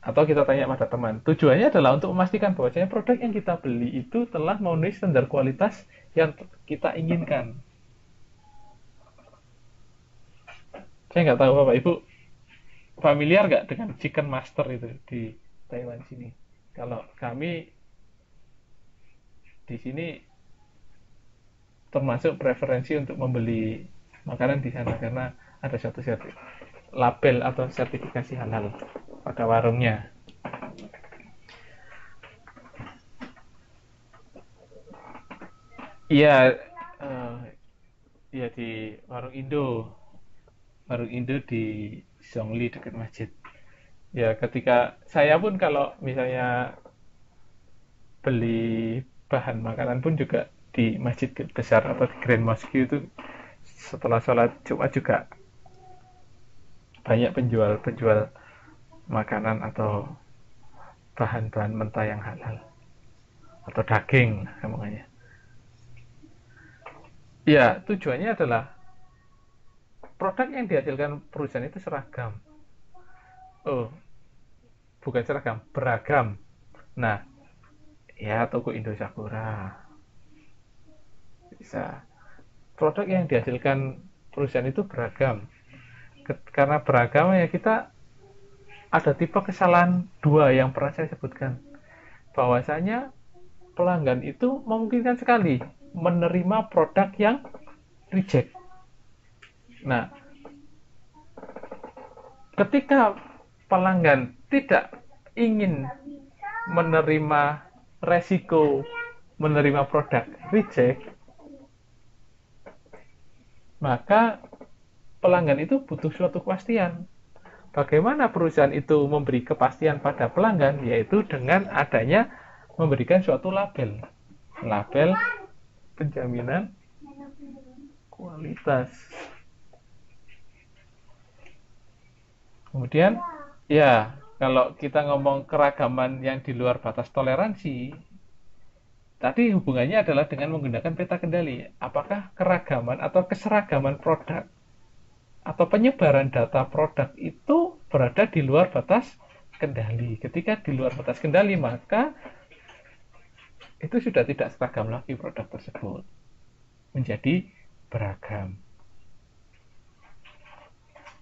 Atau kita tanya pada teman. Tujuannya adalah untuk memastikan bahwasanya produk yang kita beli itu telah memenuhi standar kualitas yang kita inginkan. Saya nggak tahu Bapak Ibu familiar nggak dengan Chicken Master itu di Taiwan sini. Kalau kami di sini termasuk preferensi untuk membeli makanan di sana karena ada satu label atau sertifikasi halal pada warungnya. Iya, iya di warung Indo di Zhongli dekat masjid. Ya, ketika saya pun kalau misalnya beli bahan makanan pun juga di masjid besar atau di Grand Mosque itu setelah sholat Jumat juga banyak penjual makanan atau bahan-bahan mentah yang halal atau daging namanya. Ya, tujuannya adalah produk yang dihasilkan perusahaan itu seragam. Oh, bukan seragam, beragam. Nah, ya toko Indo Sakura bisa. Produk yang dihasilkan perusahaan itu beragam. Karena beragam ya kita ada tipe kesalahan dua yang pernah saya sebutkan. Bahwasanya pelanggan itu memungkinkan sekali menerima produk yang reject. Nah, ketika pelanggan tidak ingin menerima resiko menerima produk reject, maka pelanggan itu butuh suatu kepastian. Bagaimana perusahaan itu memberi kepastian pada pelanggan? Yaitu dengan adanya memberikan suatu label. Label penjaminan kualitas. Kemudian, ya, kalau kita ngomong keragaman yang di luar batas toleransi, tadi hubungannya adalah dengan menggunakan peta kendali. Apakah keragaman atau keseragaman produk atau penyebaran data produk itu berada di luar batas kendali. Ketika di luar batas kendali, maka itu sudah tidak seragam lagi produk tersebut. Menjadi beragam.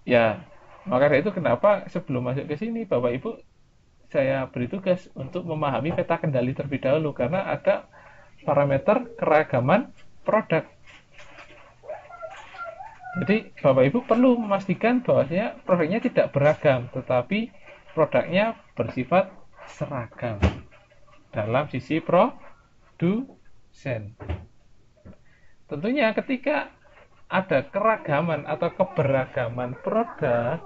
Ya, maka itu kenapa sebelum masuk ke sini, Bapak Ibu, saya beri tugas untuk memahami peta kendali terlebih dahulu, karena ada parameter keragaman produk. Jadi Bapak Ibu perlu memastikan bahwasanya produknya tidak beragam, tetapi produknya bersifat seragam dalam sisi produsen. Tentunya ketika ada keragaman atau keberagaman produk,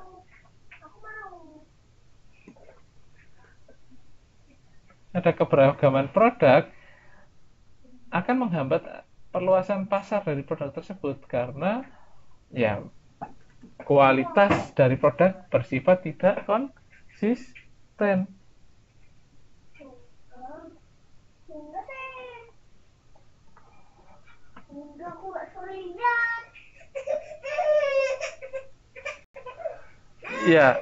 akan menghambat perluasan pasar dari produk tersebut karena ya kualitas dari produk bersifat tidak konsisten. Ya,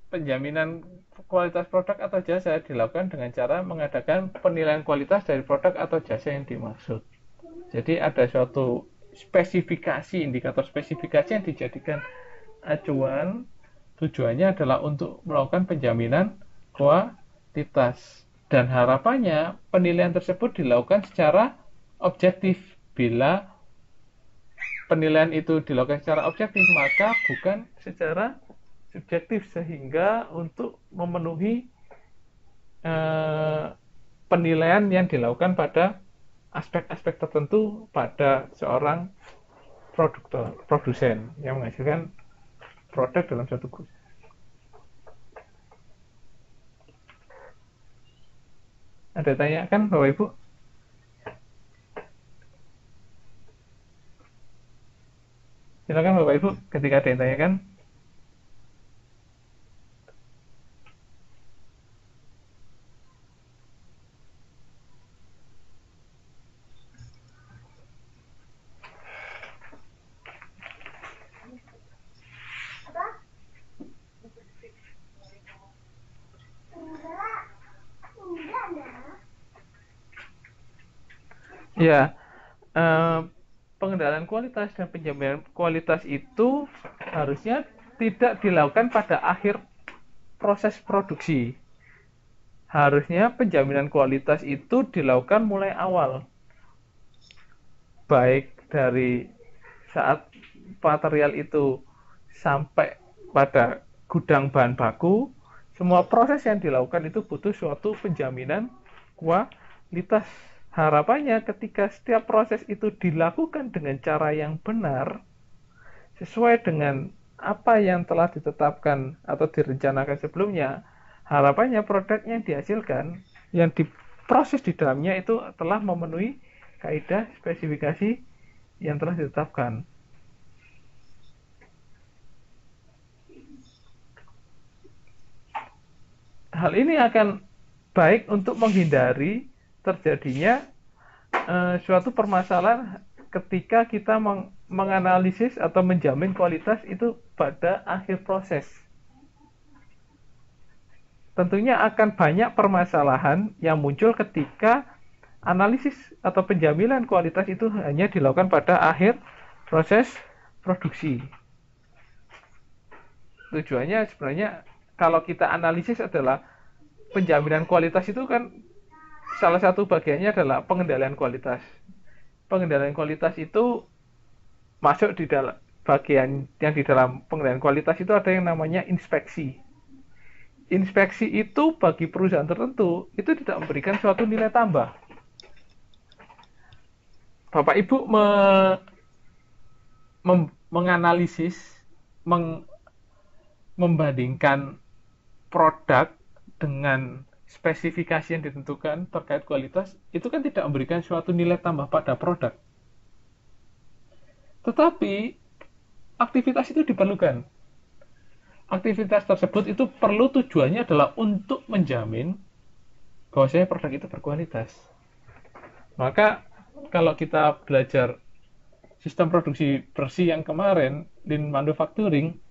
penjaminan kualitas produk atau jasa dilakukan dengan cara mengadakan penilaian kualitas dari produk atau jasa yang dimaksud. Jadi ada suatu spesifikasi, indikator spesifikasi yang dijadikan acuan. Tujuannya adalah untuk melakukan penjaminan kualitas. Dan harapannya penilaian tersebut dilakukan secara objektif. Bila penilaian itu dilakukan secara objektif, maka bukan secara subjektif, sehingga untuk memenuhi penilaian yang dilakukan pada aspek-aspek tertentu pada seorang produsen yang menghasilkan produk dalam suatu perusahaan. Ada tanya kan Bapak Ibu? Silakan Bapak Ibu ketika ada yang tanyakan. Ya, eh, pengendalian kualitas dan penjaminan kualitas itu harusnya tidak dilakukan pada akhir proses produksi. Harusnya penjaminan kualitas itu dilakukan mulai awal, baik dari saat material itu sampai pada gudang bahan baku. Semua proses yang dilakukan itu butuh suatu penjaminan kualitas. Harapannya ketika setiap proses itu dilakukan dengan cara yang benar, sesuai dengan apa yang telah ditetapkan atau direncanakan sebelumnya, harapannya produk yang dihasilkan, yang diproses di dalamnya itu telah memenuhi kaidah spesifikasi yang telah ditetapkan. Hal ini akan baik untuk menghindari terjadinya suatu permasalahan ketika kita menganalisis atau menjamin kualitas itu pada akhir proses. Tentunya akan banyak permasalahan yang muncul ketika analisis atau penjaminan kualitas itu hanya dilakukan pada akhir proses produksi. Tujuannya sebenarnya kalau kita analisis adalah penjaminan kualitas itu kan salah satu bagiannya adalah pengendalian kualitas. Pengendalian kualitas itu masuk di dalam bagian yang di dalam pengendalian kualitas itu ada yang namanya inspeksi. Inspeksi itu bagi perusahaan tertentu itu tidak memberikan suatu nilai tambah. Bapak Ibu menganalisis, membandingkan produk dengan spesifikasi yang ditentukan terkait kualitas, itu kan tidak memberikan suatu nilai tambah pada produk. Tetapi aktivitas itu diperlukan. Aktivitas tersebut itu perlu tujuannya adalah untuk menjamin bahwasanya produk itu berkualitas. Maka kalau kita belajar sistem produksi bersih yang kemarin, Lean Manufacturing,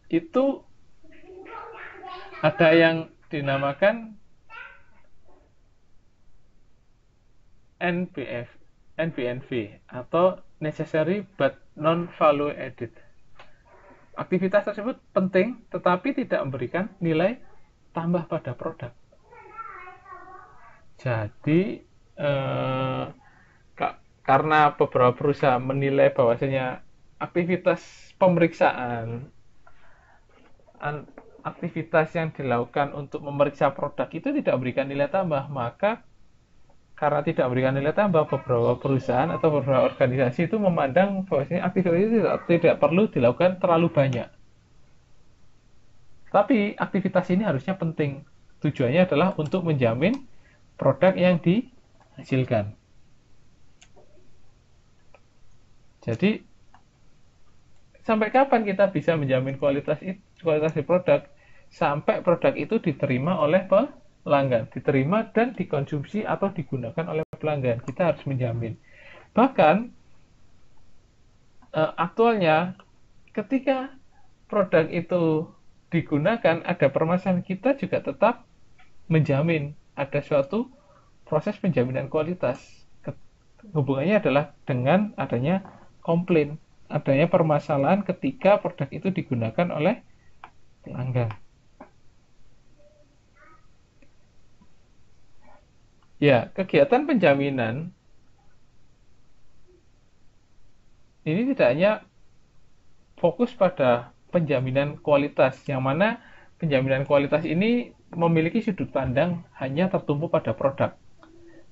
itu ada yang dinamakan NBNV atau Necessary but Non-Value Added. Aktivitas tersebut penting tetapi tidak memberikan nilai tambah pada produk. Jadi karena beberapa perusahaan menilai bahwasanya aktivitas pemeriksaan, aktivitas yang dilakukan untuk memeriksa produk itu tidak memberikan nilai tambah, maka karena tidak memberikan nilai tambah, beberapa perusahaan atau beberapa organisasi itu memandang bahwasanya aktivitas itu tidak perlu dilakukan terlalu banyak. Tapi aktivitas ini harusnya penting. Tujuannya adalah untuk menjamin produk yang dihasilkan. Jadi sampai kapan kita bisa menjamin kualitas di produk? Sampai produk itu diterima oleh pelanggan, diterima dan dikonsumsi atau digunakan oleh pelanggan. Kita harus menjamin. Bahkan aktualnya ketika produk itu digunakan, ada permasalahan, kita juga tetap menjamin ada suatu proses penjaminan kualitas. Hubungannya adalah dengan adanya komplain, adanya permasalahan ketika produk itu digunakan oleh pelanggan. Ya, kegiatan penjaminan ini tidak hanya fokus pada penjaminan kualitas, yang mana penjaminan kualitas ini memiliki sudut pandang hanya tertumpu pada produk.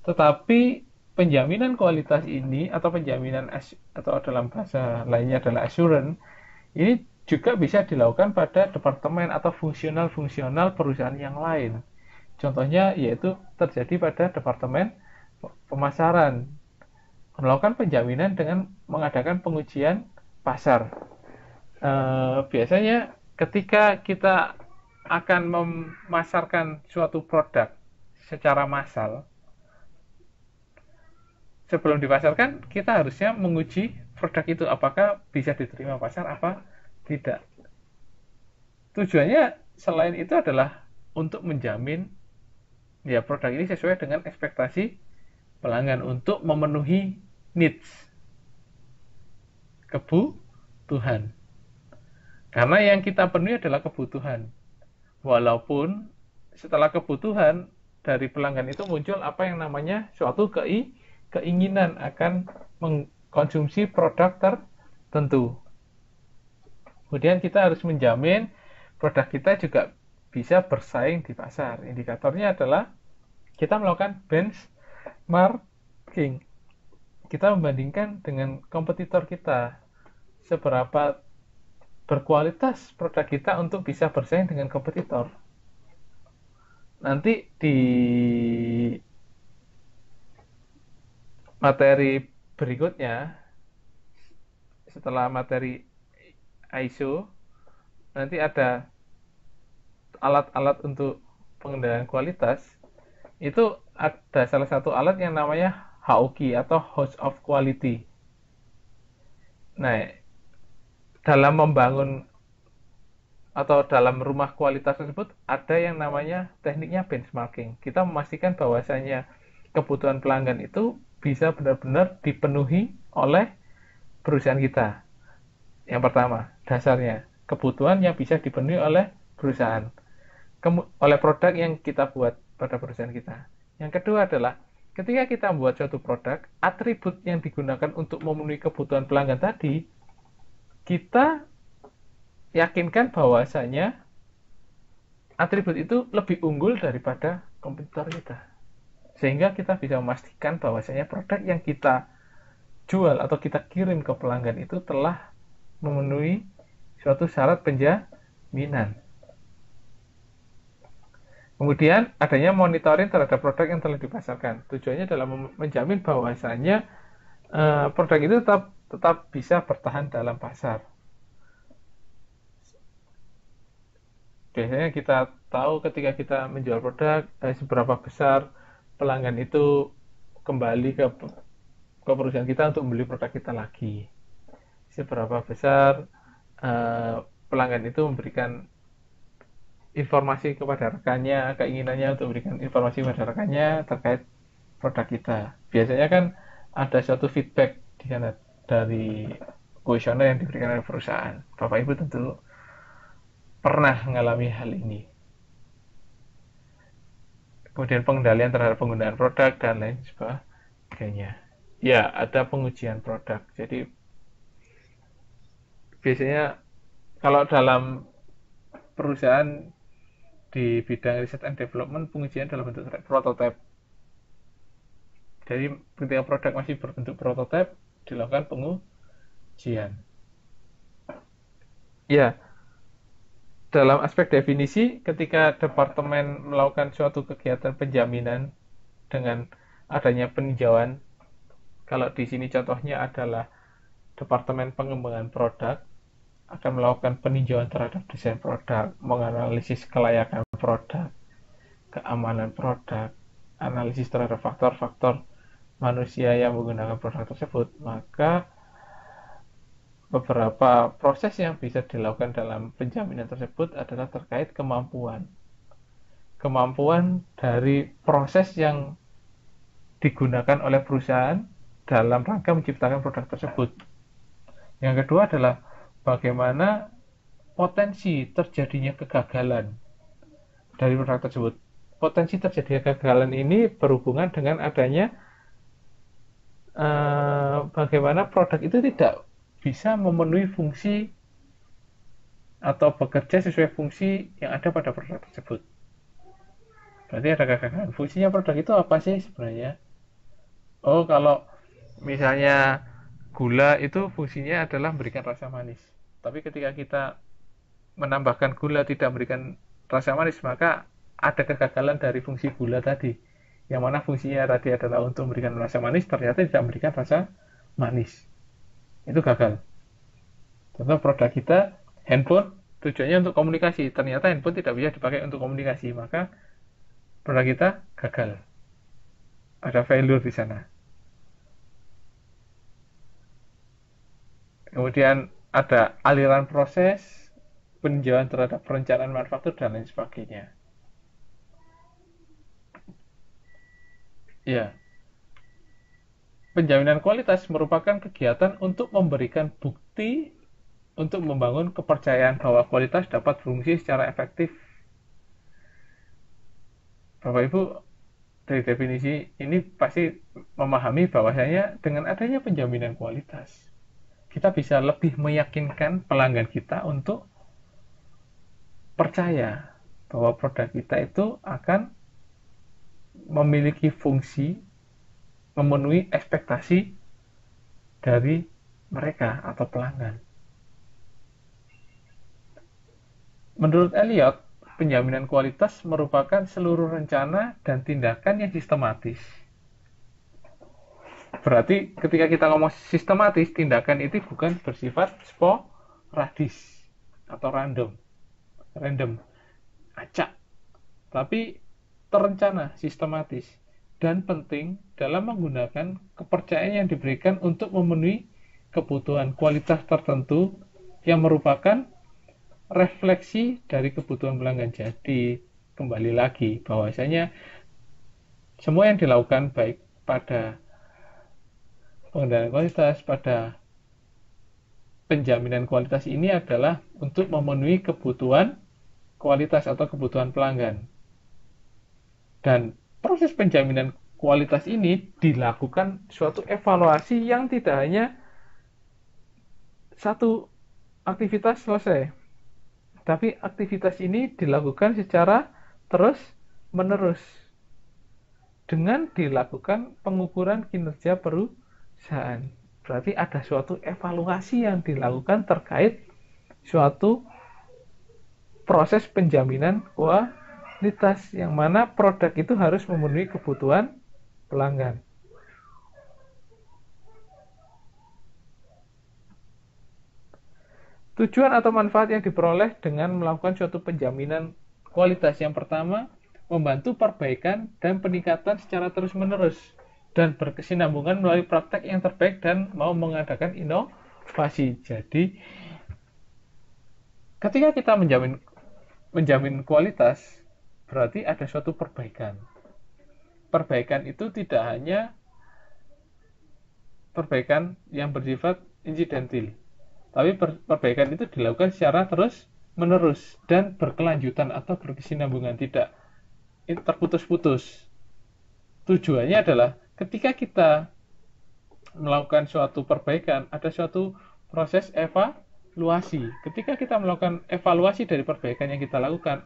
Tetapi penjaminan kualitas ini atau penjaminan atau dalam bahasa lainnya adalah assurance, ini juga bisa dilakukan pada departemen atau fungsional-fungsional perusahaan yang lain. Contohnya yaitu terjadi pada departemen pemasaran, melakukan penjaminan dengan mengadakan pengujian pasar. Biasanya ketika kita akan memasarkan suatu produk secara massal, sebelum dipasarkan kita harusnya menguji produk itu apakah bisa diterima pasar apa tidak. Tujuannya selain itu adalah untuk menjamin ya produk ini sesuai dengan ekspektasi pelanggan untuk memenuhi needs, kebutuhan. Karena yang kita penuhi adalah kebutuhan. Walaupun setelah kebutuhan dari pelanggan itu muncul apa yang namanya suatu keinginan akan mengkonsumsi produk tertentu. Kemudian kita harus menjamin produk kita juga bisa bersaing di pasar. Indikatornya adalah kita melakukan benchmarking. Kita membandingkan dengan kompetitor kita. Seberapa berkualitas produk kita untuk bisa bersaing dengan kompetitor. Nanti di materi berikutnya, setelah materi ISO, nanti ada alat-alat untuk pengendalian kualitas. Itu ada salah satu alat yang namanya HOQ atau House of Quality. Nah, dalam membangun atau dalam rumah kualitas tersebut ada yang namanya tekniknya benchmarking. Kita memastikan bahwasanya kebutuhan pelanggan itu bisa benar-benar dipenuhi oleh perusahaan kita. Yang pertama, dasarnya kebutuhan yang bisa dipenuhi oleh perusahaan, oleh produk yang kita buat pada perusahaan kita. Yang kedua adalah ketika kita membuat suatu produk, atribut yang digunakan untuk memenuhi kebutuhan pelanggan tadi, kita yakinkan bahwasanya atribut itu lebih unggul daripada kompetitor kita. Sehingga kita bisa memastikan bahwasanya produk yang kita jual atau kita kirim ke pelanggan itu telah memenuhi suatu syarat penjaminan. Kemudian adanya monitoring terhadap produk yang telah dipasarkan. Tujuannya adalah menjamin bahwasanya produk itu tetap bisa bertahan dalam pasar. Biasanya kita tahu ketika kita menjual produk, seberapa besar pelanggan itu kembali ke perusahaan kita untuk membeli produk kita lagi. Seberapa besar pelanggan itu memberikan informasi kepada rekannya, keinginannya untuk memberikan informasi kepada rekannya terkait produk kita. Biasanya kan ada suatu feedback di sana dari kuesioner yang diberikan oleh perusahaan. Bapak Ibu tentu pernah mengalami hal ini. Kemudian pengendalian terhadap penggunaan produk dan lain sebagainya. Ya, ada pengujian produk. Jadi biasanya kalau dalam perusahaan di bidang riset and development, pengujian dalam bentuk prototipe. Jadi ketika produk masih berbentuk prototipe, dilakukan pengujian. Ya, dalam aspek definisi, ketika departemen melakukan suatu kegiatan penjaminan dengan adanya peninjauan, kalau di sini contohnya adalah departemen pengembangan produk, akan melakukan peninjauan terhadap desain produk, menganalisis kelayakan produk, keamanan produk, analisis terhadap faktor-faktor manusia yang menggunakan produk tersebut, maka beberapa proses yang bisa dilakukan dalam penjaminan tersebut adalah terkait kemampuan dari proses yang digunakan oleh perusahaan dalam rangka menciptakan produk tersebut. Yang kedua adalah bagaimana potensi terjadinya kegagalan dari produk tersebut. Potensi terjadinya kegagalan ini berhubungan dengan adanya bagaimana produk itu tidak bisa memenuhi fungsi atau bekerja sesuai fungsi yang ada pada produk tersebut. Berarti ada kegagalan. Fungsinya produk itu apa sih sebenarnya? Oh, kalau misalnya gula itu fungsinya adalah memberikan rasa manis. Tapi ketika kita menambahkan gula tidak memberikan rasa manis, maka ada kegagalan dari fungsi gula tadi. Yang mana fungsinya tadi adalah untuk memberikan rasa manis, ternyata tidak memberikan rasa manis. Itu gagal. Contoh produk kita, handphone, tujuannya untuk komunikasi. Ternyata handphone tidak bisa dipakai untuk komunikasi, maka produk kita gagal. Ada failure di sana. Kemudian ada aliran proses, peninjauan terhadap perencanaan manufaktur, dan lain sebagainya. Ya, penjaminan kualitas merupakan kegiatan untuk memberikan bukti untuk membangun kepercayaan bahwa kualitas dapat berfungsi secara efektif. Bapak Ibu dari definisi ini pasti memahami bahwasanya dengan adanya penjaminan kualitas, kita bisa lebih meyakinkan pelanggan kita untuk percaya bahwa produk kita itu akan memiliki fungsi, memenuhi ekspektasi dari mereka atau pelanggan. Menurut Elliot, penjaminan kualitas merupakan seluruh rencana dan tindakan yang sistematis. Berarti ketika kita ngomong sistematis, tindakan itu bukan bersifat sporadis atau random, acak, tapi terencana, sistematis, dan penting dalam menggunakan kepercayaan yang diberikan untuk memenuhi kebutuhan kualitas tertentu yang merupakan refleksi dari kebutuhan pelanggan. Jadi kembali lagi bahwasanya semua yang dilakukan baik pada pengendalian kualitas, pada penjaminan kualitas ini adalah untuk memenuhi kebutuhan kualitas atau kebutuhan pelanggan. Dan proses penjaminan kualitas ini dilakukan suatu evaluasi yang tidak hanya satu aktivitas selesai, tapi aktivitas ini dilakukan secara terus-menerus dengan dilakukan pengukuran kinerja perusahaan. Berarti ada suatu evaluasi yang dilakukan terkait suatu proses penjaminan kualitas yang mana produk itu harus memenuhi kebutuhan pelanggan. Tujuan atau manfaat yang diperoleh dengan melakukan suatu penjaminan kualitas yang pertama, membantu perbaikan dan peningkatan secara terus-menerus dan berkesinambungan melalui praktek yang terbaik dan mau mengadakan inovasi. Jadi, ketika kita menjamin kualitas, berarti ada suatu perbaikan. Perbaikan itu tidak hanya perbaikan yang bersifat insidental, tapi perbaikan itu dilakukan secara terus-menerus dan berkelanjutan atau berkesinambungan, tidak terputus-putus. Tujuannya adalah ketika kita melakukan suatu perbaikan, ada suatu proses evaluasi. Ketika kita melakukan evaluasi dari perbaikan yang kita lakukan,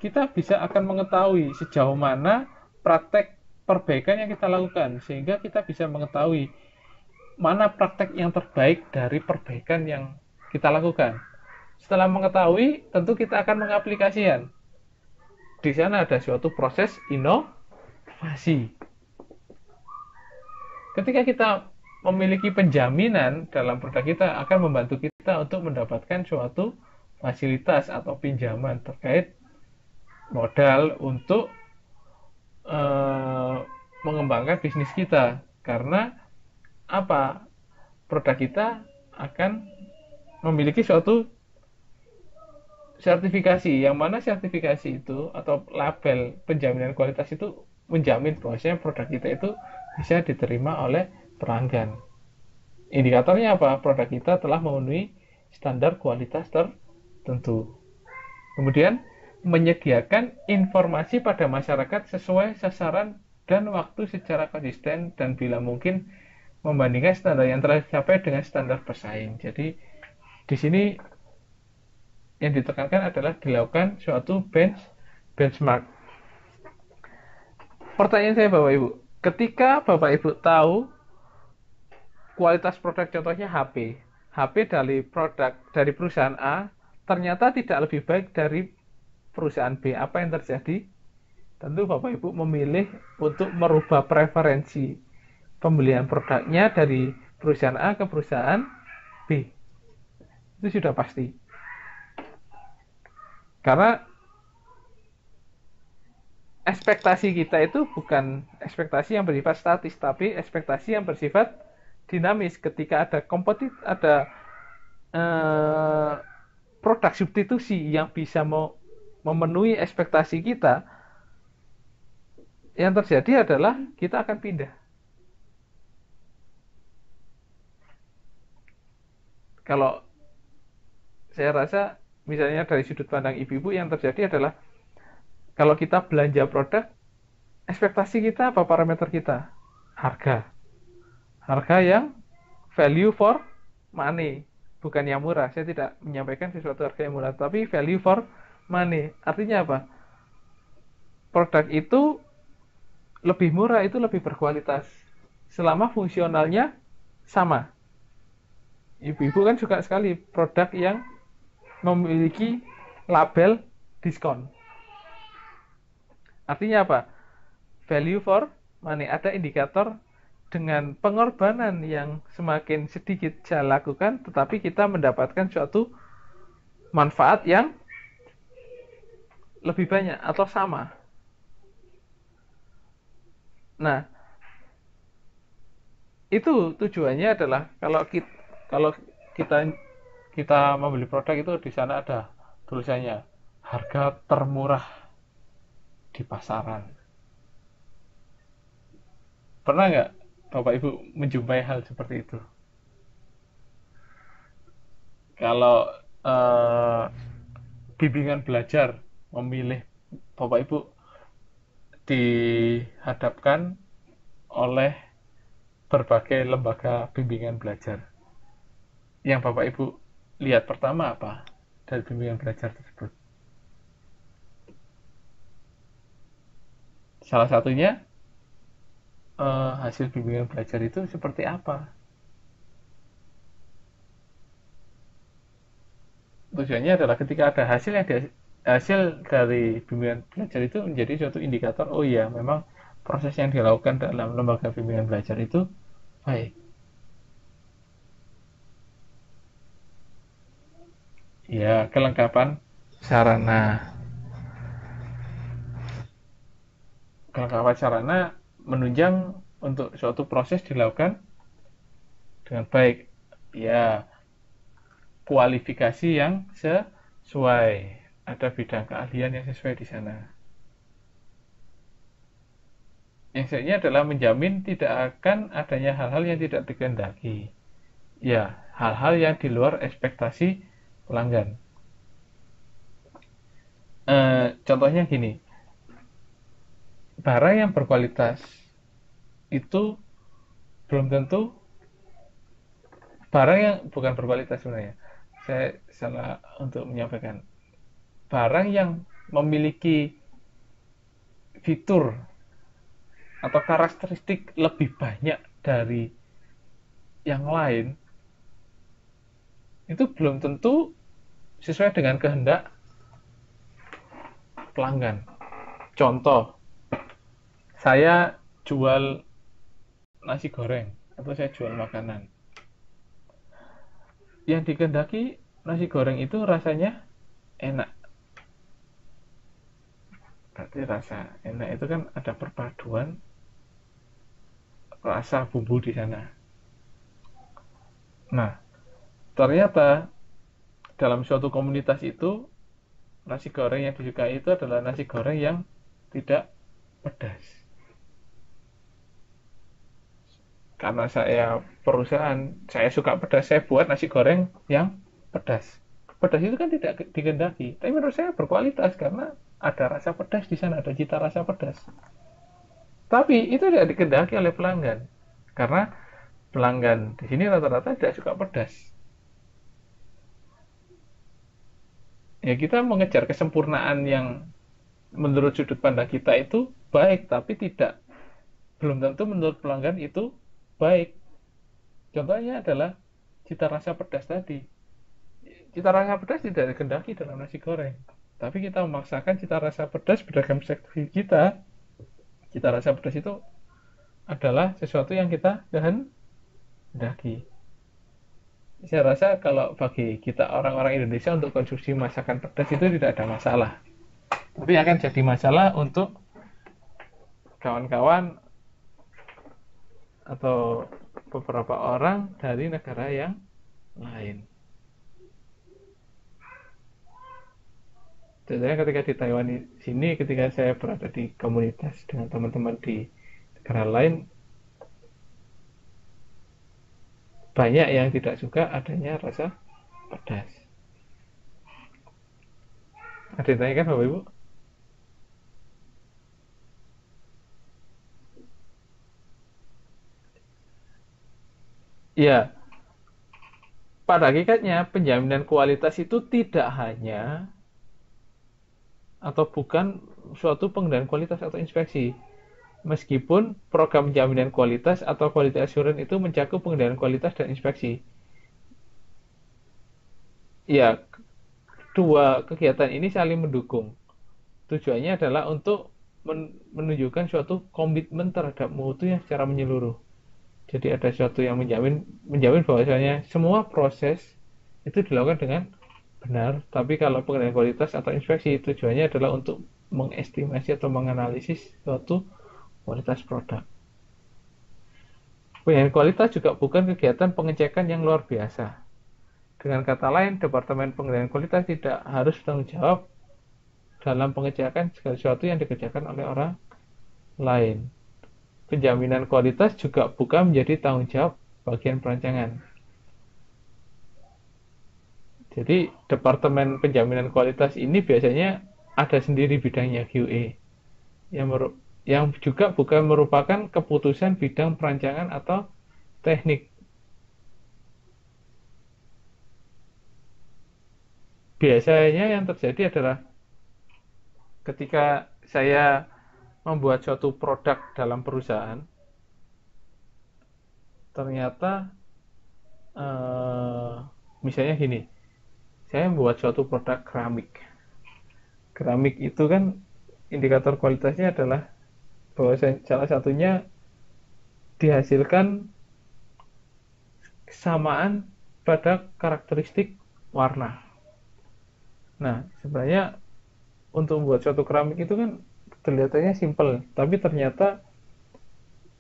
kita bisa akan mengetahui sejauh mana praktek perbaikan yang kita lakukan, sehingga kita bisa mengetahui mana praktek yang terbaik dari perbaikan yang kita lakukan. Setelah mengetahui, tentu kita akan mengaplikasikan. Di sana ada suatu proses inovasi. Ketika kita memiliki penjaminan dalam produk kita, akan membantu kita untuk mendapatkan suatu fasilitas atau pinjaman terkait modal untuk mengembangkan bisnis kita. Karena apa? Produk kita akan memiliki suatu sertifikasi, yang mana sertifikasi itu atau label penjaminan kualitas itu menjamin bahwasanya produk kita itu bisa diterima oleh pelanggan. Indikatornya apa? Produk kita telah memenuhi standar kualitas tertentu. Kemudian menyediakan informasi pada masyarakat sesuai sasaran dan waktu secara konsisten dan bila mungkin membandingkan standar yang telah dicapai dengan standar pesaing. Jadi di sini yang ditekankan adalah dilakukan suatu benchmark. Pertanyaan saya Bapak Ibu, ketika Bapak Ibu tahu kualitas produk, contohnya HP dari perusahaan A ternyata tidak lebih baik dari perusahaan B, apa yang terjadi? Tentu Bapak Ibu memilih untuk merubah preferensi pembelian produknya dari perusahaan A ke perusahaan B. Itu sudah pasti. Karena ekspektasi kita itu bukan ekspektasi yang bersifat statis, tapi ekspektasi yang bersifat dinamis. Ketika ada produk substitusi yang bisa memenuhi ekspektasi kita, yang terjadi adalah kita akan pindah. kalau saya rasa misalnya dari sudut pandang ibu-ibu yang terjadi adalah kalau kita belanja produk, ekspektasi kita apa parameter kita? Harga. Harga yang value for money, bukan yang murah. Saya tidak menyampaikan sesuatu harga yang murah, tapi value for money. Artinya apa? Produk itu lebih murah, itu lebih berkualitas. Selama fungsionalnya sama. Ibu-ibu kan suka sekali produk yang memiliki label diskon. Artinya apa? Value for money. Ada indikator dengan pengorbanan yang semakin sedikit saya lakukan, tetapi kita mendapatkan suatu manfaat yang lebih banyak atau sama. Nah, itu tujuannya adalah kalau kita membeli produk itu di sana ada tulisannya harga termurah di pasaran. Pernah nggak Bapak Ibu menjumpai hal seperti itu? Kalau bimbingan belajar memilih, Bapak Ibu dihadapkan oleh berbagai lembaga bimbingan belajar. Yang Bapak Ibu lihat pertama apa dari bimbingan belajar tersebut? Salah satunya hasil bimbingan belajar itu seperti apa? Tujuannya adalah ketika ada hasil dari bimbingan belajar itu menjadi suatu indikator, oh iya memang proses yang dilakukan dalam lembaga bimbingan belajar itu baik. Ya, kelengkapan sarana. Kelengkapan sarana menunjang untuk suatu proses dilakukan dengan baik. Ya, kualifikasi yang sesuai. Ada bidang keahlian yang sesuai di sana. Yang sebenarnya adalah menjamin tidak akan adanya hal-hal yang tidak dikehendaki. Ya, hal-hal yang di luar ekspektasi pelanggan. Contohnya gini, barang yang berkualitas itu belum tentu barang yang bukan berkualitas sebenarnya. Saya salah untuk menyampaikan. Barang yang memiliki fitur atau karakteristik lebih banyak dari yang lain itu belum tentu sesuai dengan kehendak pelanggan. Contoh, saya jual nasi goreng atau saya jual makanan. Yang dikehendaki nasi goreng itu rasanya enak. Berarti rasa enak itu kan ada perpaduan rasa bumbu di sana. Nah, ternyata dalam suatu komunitas itu nasi goreng yang disukai itu adalah nasi goreng yang tidak pedas. Karena saya perusahaan, saya suka pedas, saya buat nasi goreng yang pedas. Pedas itu kan tidak dikehendaki, tapi menurut saya berkualitas karena ada rasa pedas di sana, ada cita rasa pedas. Tapi itu tidak dikehendaki oleh pelanggan, karena pelanggan di sini rata-rata tidak suka pedas. Ya kita mengejar kesempurnaan yang menurut sudut pandang kita itu baik, tapi belum tentu menurut pelanggan itu baik. Contohnya adalah cita rasa pedas tadi. Cita rasa pedas tidak dikehendaki dalam nasi goreng, tapi kita memaksakan cita rasa pedas berdasarkan persepsi kita. Cita rasa pedas itu adalah sesuatu yang kita kehendaki. Saya rasa kalau bagi kita orang-orang Indonesia untuk konsumsi masakan pedas itu tidak ada masalah. Tapi akan jadi masalah untuk kawan-kawan atau beberapa orang dari negara yang lain. Contohnya ketika di Taiwan sini, ketika saya berada di komunitas dengan teman-teman di negara lain, banyak yang tidak suka adanya rasa pedas. Ada yang tanya kan Bapak Ibu? Ya, pada hakikatnya penjaminan kualitas itu tidak hanya atau bukan suatu pengendalian kualitas atau inspeksi. Meskipun program jaminan kualitas atau quality assurance itu mencakup pengendalian kualitas dan inspeksi. Ya, dua kegiatan ini saling mendukung. Tujuannya adalah untuk menunjukkan suatu komitmen terhadap mutu yang secara menyeluruh. Jadi ada suatu yang menjamin bahwasanya semua proses itu dilakukan dengan benar. Tapi kalau pengendalian kualitas atau inspeksi tujuannya adalah untuk mengestimasi atau menganalisis suatu kualitas produk. Pengendalian kualitas juga bukan kegiatan pengecekan yang luar biasa. Dengan kata lain, Departemen Pengendalian Kualitas tidak harus bertanggung jawab dalam pengecekan segala sesuatu yang dikerjakan oleh orang lain. Penjaminan kualitas juga bukan menjadi tanggung jawab bagian perancangan. Jadi Departemen Penjaminan Kualitas ini biasanya ada sendiri bidangnya QA yang juga bukan merupakan keputusan bidang perancangan atau teknik. Biasanya yang terjadi adalah ketika saya membuat suatu produk dalam perusahaan, ternyata misalnya gini, saya membuat suatu produk keramik. Keramik itu kan indikator kualitasnya adalah bahwa salah satunya dihasilkan kesamaan pada karakteristik warna. Nah, sebenarnya untuk membuat suatu keramik itu kan kelihatannya simpel, tapi ternyata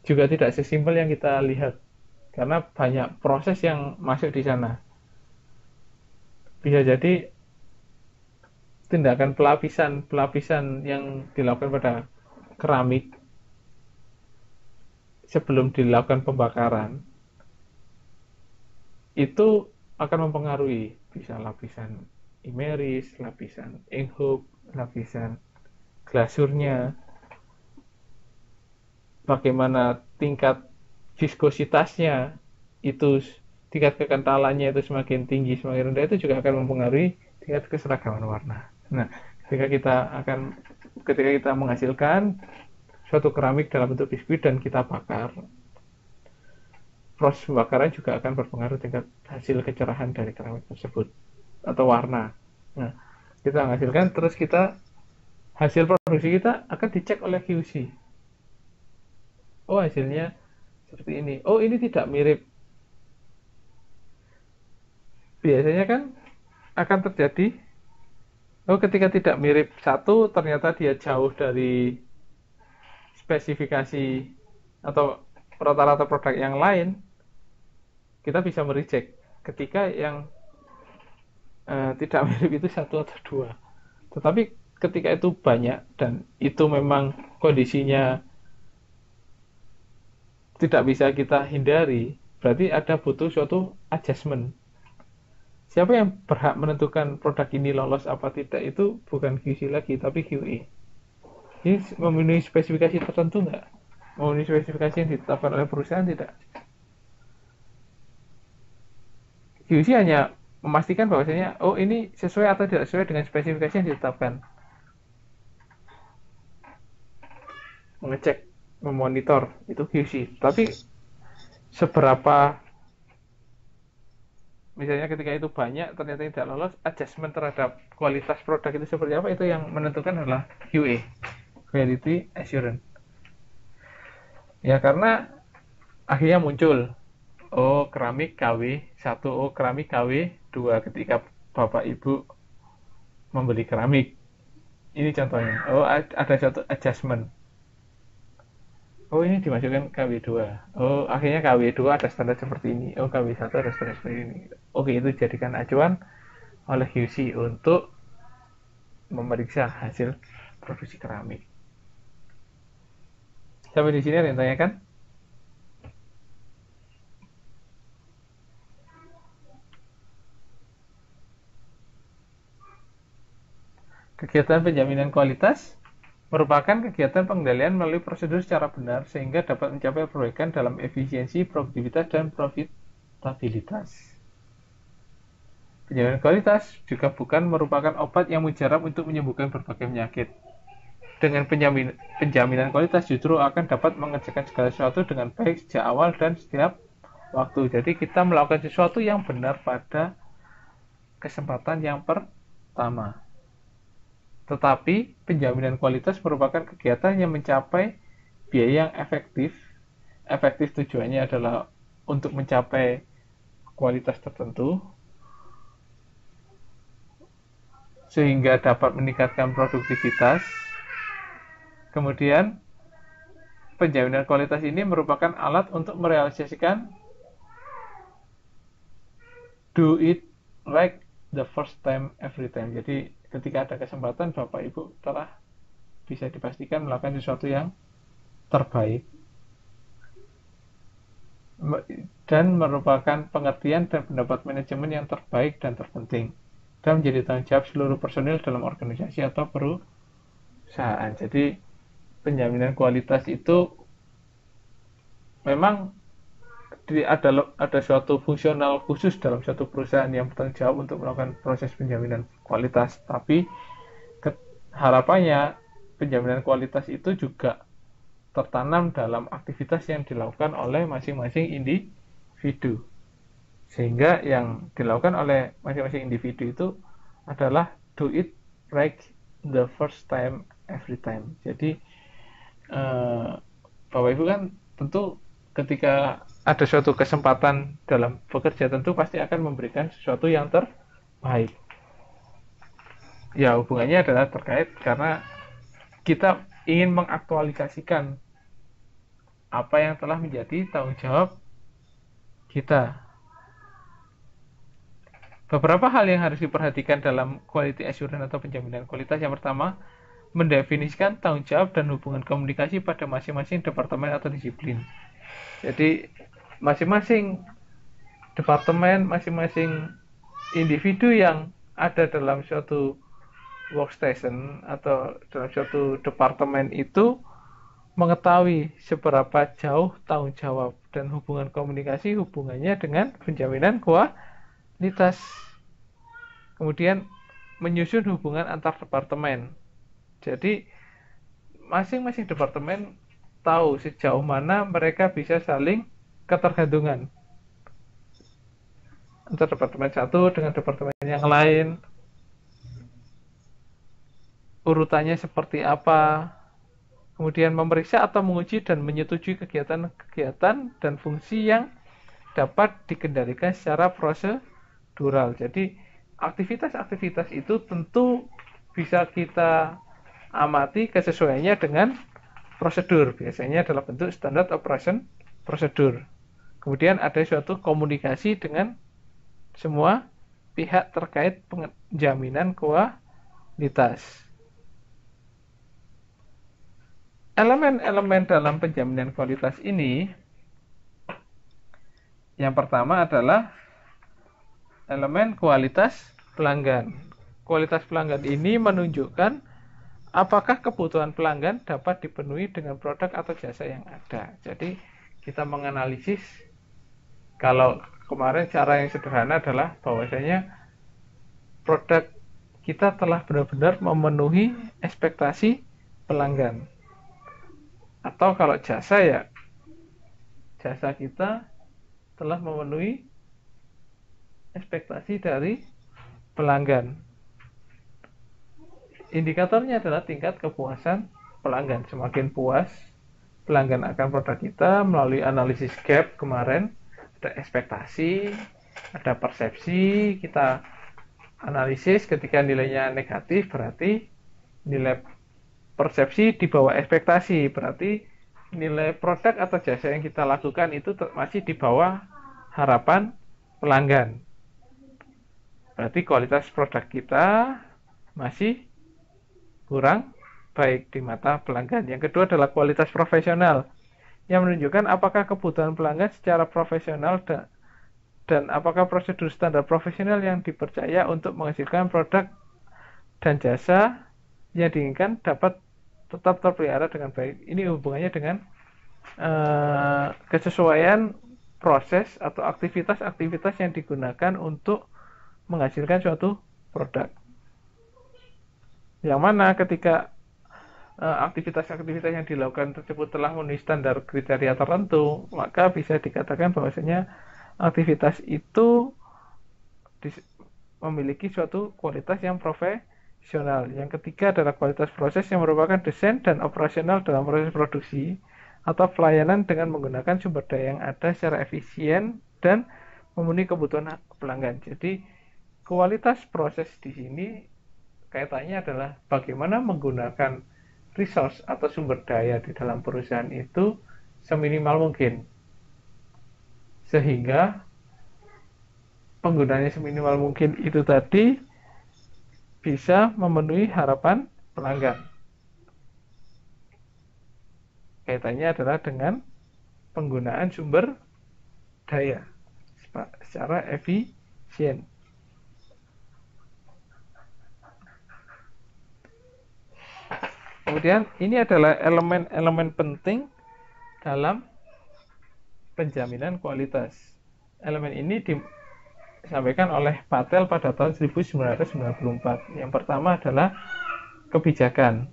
juga tidak sesimpel yang kita lihat karena banyak proses yang masuk di sana. Bisa jadi tindakan pelapisan yang dilakukan pada keramik sebelum dilakukan pembakaran itu akan mempengaruhi, bisa lapisan imeris, lapisan inkhoop, lapisan glasurnya, bagaimana tingkat viskositasnya, itu tingkat kekentalannya itu semakin tinggi, semakin rendah, itu juga akan mempengaruhi tingkat keseragaman warna. Nah, ketika kita menghasilkan suatu keramik dalam bentuk biskuit dan kita bakar, proses pembakaran juga akan berpengaruh tingkat hasil kecerahan dari keramik tersebut atau warna. Nah, kita menghasilkan, terus hasil produksi kita akan dicek oleh QC. Oh, hasilnya seperti ini. Oh, ini tidak mirip. Biasanya kan akan terjadi, ketika tidak mirip satu, ternyata dia jauh dari spesifikasi atau rata-rata produk yang lain, kita bisa mereject ketika yang tidak mirip itu satu atau dua. Tetapi ketika itu banyak dan itu memang kondisinya tidak bisa kita hindari, berarti ada butuh suatu adjustment. Siapa yang berhak menentukan produk ini lolos apa tidak itu bukan QC lagi, tapi QA. Ini memenuhi spesifikasi tertentu nggak? Memenuhi spesifikasi yang ditetapkan oleh perusahaan tidak? QC hanya memastikan bahwasanya ini sesuai atau tidak sesuai dengan spesifikasi yang ditetapkan. Mengecek, memonitor itu QC. Tapi seberapa, misalnya ketika itu banyak ternyata tidak lolos, adjustment terhadap kualitas produk itu seperti apa, itu yang menentukan adalah QA, Quality Assurance. Ya, karena akhirnya muncul keramik KW 1, keramik KW 2 ketika Bapak Ibu membeli keramik. Ini contohnya. Ada suatu adjustment. Ini dimasukkan KW2. Akhirnya KW2 ada standar seperti ini. KW1 ada standar seperti ini. Oke, itu dijadikan acuan oleh QC untuk memeriksa hasil produksi keramik. Sampai di sini ada yang tanyakan? Kegiatan penjaminan kualitas merupakan kegiatan pengendalian melalui prosedur secara benar sehingga dapat mencapai perbaikan dalam efisiensi, produktivitas, dan profitabilitas. Penjaminan kualitas juga bukan merupakan obat yang mujarab untuk menyembuhkan berbagai penyakit. Dengan penjaminan kualitas justru akan dapat mengerjakan segala sesuatu dengan baik sejak awal dan setiap waktu. Jadi kita melakukan sesuatu yang benar pada kesempatan yang pertama. Tetapi penjaminan kualitas merupakan kegiatan yang mencapai biaya yang efektif. Efektif tujuannya adalah untuk mencapai kualitas tertentu sehingga dapat meningkatkan produktivitas. Kemudian penjaminan kualitas ini merupakan alat untuk merealisasikan do it right the first time every time. Jadi ketika ada kesempatan Bapak Ibu telah bisa dipastikan melakukan sesuatu yang terbaik dan merupakan pengertian dan pendapat manajemen yang terbaik dan terpenting dan menjadi tanggung jawab seluruh personil dalam organisasi atau perusahaan. Jadi penjaminan kualitas itu memang ada suatu fungsional khusus dalam suatu perusahaan yang bertanggung jawab untuk melakukan proses penjaminan kualitas. Tapi harapannya penjaminan kualitas itu juga tertanam dalam aktivitas yang dilakukan oleh masing-masing individu. Sehingga yang dilakukan oleh masing-masing individu itu adalah do it right the first time every time. Jadi Bapak Ibu kan tentu ketika ada suatu kesempatan dalam bekerja tentu pasti akan memberikan sesuatu yang terbaik. Ya, hubungannya adalah terkait karena kita ingin mengaktualisasikan apa yang telah menjadi tanggung jawab kita. Beberapa hal yang harus diperhatikan dalam quality assurance atau penjaminan kualitas. Yang pertama, mendefinisikan tanggung jawab dan hubungan komunikasi pada masing-masing departemen atau disiplin. Jadi masing-masing departemen, masing-masing individu yang ada dalam suatu workstation atau dalam suatu departemen itu mengetahui seberapa jauh tanggung jawab dan hubungan komunikasi hubungannya dengan penjaminan kualitas. Kemudian menyusun hubungan antar departemen. Jadi masing-masing departemen tahu sejauh mana mereka bisa saling ketergantungan antara departemen satu dengan departemen yang lain, urutannya seperti apa, kemudian memeriksa atau menguji dan menyetujui kegiatan-kegiatan dan fungsi yang dapat dikendalikan secara prosedural. Jadi aktivitas-aktivitas itu tentu bisa kita amati kesesuaiannya dengan prosedur. Biasanya dalam bentuk standard operation prosedur. Kemudian ada suatu komunikasi dengan semua pihak terkait penjaminan kualitas. Elemen-elemen dalam penjaminan kualitas ini yang pertama adalah elemen kualitas pelanggan. Kualitas pelanggan ini menunjukkan apakah kebutuhan pelanggan dapat dipenuhi dengan produk atau jasa yang ada. Jadi kita menganalisis, kalau kemarin cara yang sederhana adalah bahwasanya produk kita telah benar-benar memenuhi ekspektasi pelanggan. Atau kalau jasa, ya jasa kita telah memenuhi ekspektasi dari pelanggan. Indikatornya adalah tingkat kepuasan pelanggan. Semakin puas pelanggan akan produk kita melalui analisis gap kemarin, ada ekspektasi, ada persepsi, kita analisis. Ketika nilainya negatif berarti nilai persepsi di bawah ekspektasi, berarti nilai produk atau jasa yang kita lakukan itu masih di bawah harapan pelanggan. Berarti kualitas produk kita masih kurang baik di mata pelanggan. Yang kedua adalah kualitas profesional, yang menunjukkan apakah kebutuhan pelanggan secara profesional dan apakah prosedur standar profesional yang dipercaya untuk menghasilkan produk dan jasa yang diinginkan dapat tetap terpelihara dengan baik. Ini hubungannya dengan kesesuaian proses atau aktivitas-aktivitas yang digunakan untuk menghasilkan suatu produk. Yang mana ketika aktivitas-aktivitas yang dilakukan tersebut telah memenuhi standar kriteria tertentu, maka bisa dikatakan bahwasanya aktivitas itu memiliki suatu kualitas yang profesional. Yang ketiga adalah kualitas proses yang merupakan desain dan operasional dalam proses produksi atau pelayanan dengan menggunakan sumber daya yang ada secara efisien dan memenuhi kebutuhan pelanggan. Jadi kualitas proses di sini kaitannya adalah bagaimana menggunakan resource atau sumber daya di dalam perusahaan itu seminimal mungkin, sehingga penggunaannya seminimal mungkin itu tadi bisa memenuhi harapan pelanggan. Kaitannya adalah dengan penggunaan sumber daya secara efisien. Kemudian ini adalah elemen-elemen penting dalam penjaminan kualitas. Elemen ini disampaikan oleh Patel pada tahun 1994. Yang pertama adalah kebijakan.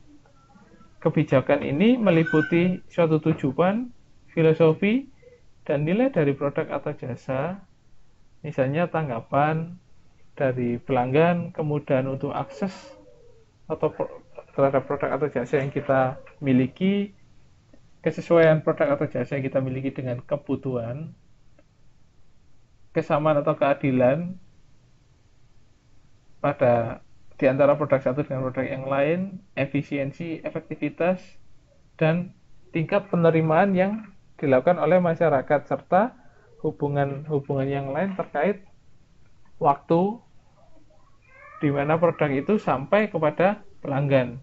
Kebijakan ini meliputi suatu tujuan, filosofi, dan nilai dari produk atau jasa, misalnya tanggapan dari pelanggan, kemudian untuk akses atau terhadap produk atau jasa yang kita miliki, kesesuaian produk atau jasa yang kita miliki dengan kebutuhan, kesamaan atau keadilan pada di antara produk satu dengan produk yang lain, efisiensi, efektivitas, dan tingkat penerimaan yang dilakukan oleh masyarakat, serta hubungan-hubungan yang lain terkait waktu di mana produk itu sampai kepada pelanggan.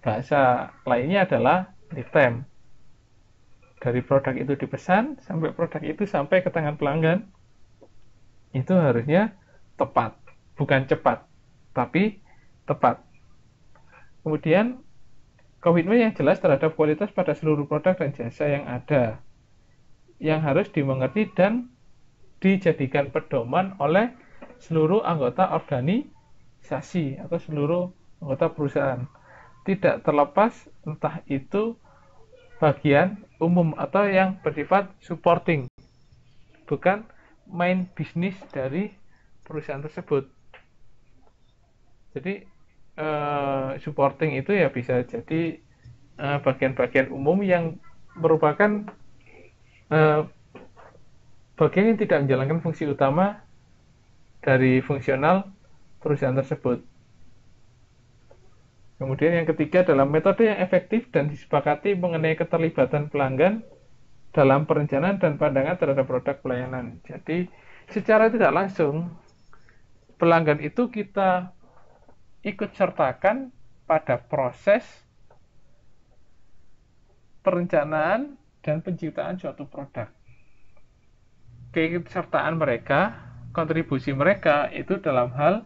Bahasa lainnya adalah lead time. Dari produk itu dipesan sampai produk itu sampai ke tangan pelanggan, itu harusnya tepat, bukan cepat, tapi tepat. Kemudian komitmen yang jelas terhadap kualitas pada seluruh produk dan jasa yang ada, yang harus dimengerti dan dijadikan pedoman oleh seluruh anggota organisasi atau seluruh anggota perusahaan, tidak terlepas entah itu bagian umum atau yang bersifat supporting, bukan main bisnis dari perusahaan tersebut. Jadi supporting itu ya bisa jadi bagian-bagian umum yang merupakan bagian yang tidak menjalankan fungsi utama dari fungsional perusahaan tersebut. Kemudian yang ketiga adalah metode yang efektif dan disepakati mengenai keterlibatan pelanggan dalam perencanaan dan pandangan terhadap produk pelayanan. Jadi secara tidak langsung pelanggan itu kita ikut sertakan pada proses perencanaan dan penciptaan suatu produk. Keikutsertaan mereka, kontribusi mereka itu dalam hal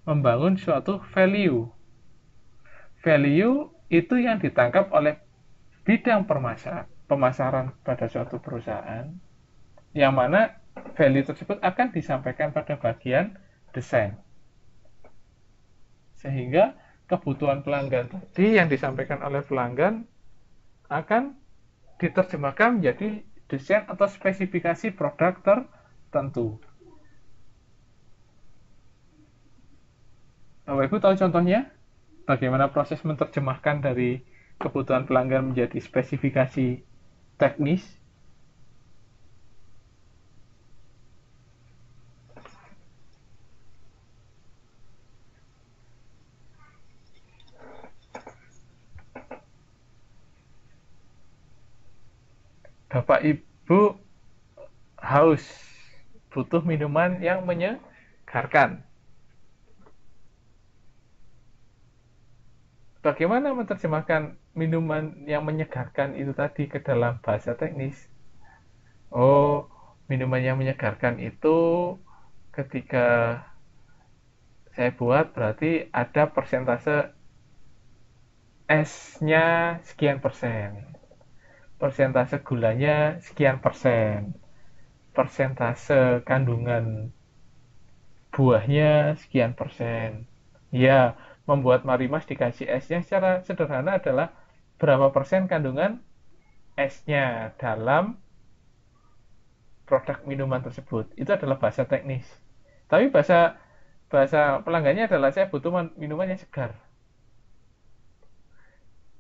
membangun suatu value. Value itu yang ditangkap oleh bidang pemasaran pada suatu perusahaan, yang mana value tersebut akan disampaikan pada bagian desain. Sehingga kebutuhan pelanggan tadi yang disampaikan oleh pelanggan akan diterjemahkan menjadi desain atau spesifikasi produk tertentu. Bapak Ibu tahu contohnya? Bagaimana proses menerjemahkan dari kebutuhan pelanggan menjadi spesifikasi teknis? Bapak Ibu haus, butuh minuman yang menyegarkan. Bagaimana menerjemahkan minuman yang menyegarkan itu tadi ke dalam bahasa teknis? Oh, minuman yang menyegarkan itu ketika saya buat berarti ada persentase S-nya sekian persen, persentase gulanya sekian persen, persentase kandungan buahnya sekian persen. Ya, membuat Marimas dikasih S-nya secara sederhana adalah berapa persen kandungan S-nya dalam produk minuman tersebut. Itu adalah bahasa teknis. Tapi bahasa bahasa pelanggannya adalah saya butuh minuman yang segar.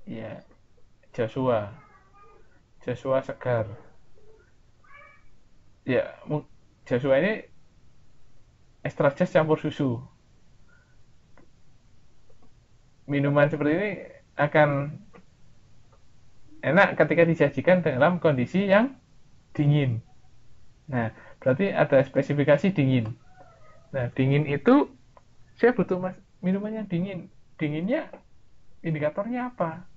Ya, Joshua. Joshua segar. Ya, Joshua ini extra jus campur susu. Minuman seperti ini akan enak ketika disajikan dalam kondisi yang dingin. Nah, berarti ada spesifikasi dingin. Nah, dingin itu saya butuh minuman yang dingin. Dinginnya indikatornya apa?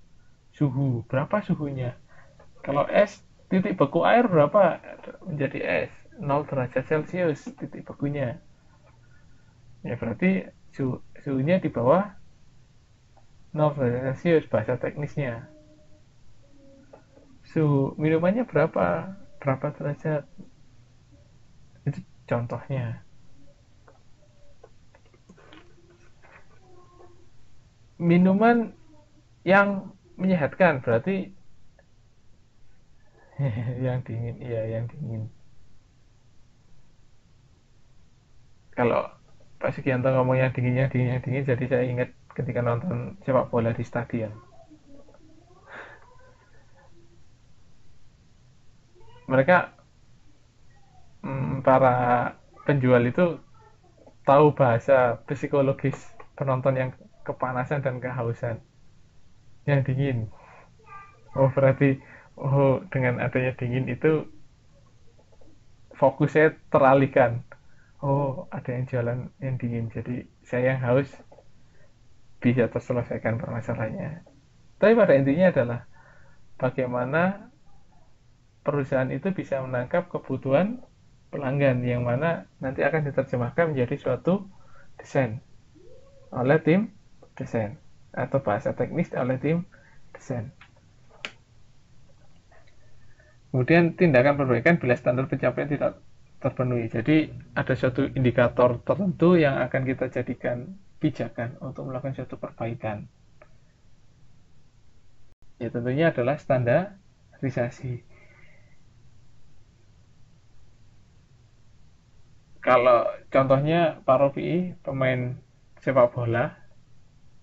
Suhu. Berapa suhunya? Kalau es, titik beku air berapa menjadi es? 0 derajat Celcius titik bekunya. Ya, berarti suhunya di bawah 0 derajat Celcius bahasa teknisnya. Suhu minumannya berapa derajat? Itu contohnya. Minuman yang menyehatkan berarti yang dingin, iya yang dingin. Kalau Pak Sugianto ngomong yang dingin, jadi saya ingat ketika nonton sepak bola di stadion. Mereka para penjual itu tahu bahasa psikologis penonton yang kepanasan dan kehausan. Yang dingin. Oh, berarti dengan adanya dingin itu fokusnya teralihkan. Oh, ada yang jualan yang dingin, jadi saya yang haus bisa terselesaikan permasalahannya. Tapi pada intinya adalah bagaimana perusahaan itu bisa menangkap kebutuhan pelanggan yang mana nanti akan diterjemahkan menjadi suatu desain oleh tim desain atau bahasa teknis oleh tim desain. Kemudian tindakan perbaikan bila standar pencapaian tidak terpenuhi. Jadi ada suatu indikator tertentu yang akan kita jadikan pijakan untuk melakukan suatu perbaikan. Ya tentunya adalah standarisasi. Kalau contohnya Pak Rofi, pemain sepak bola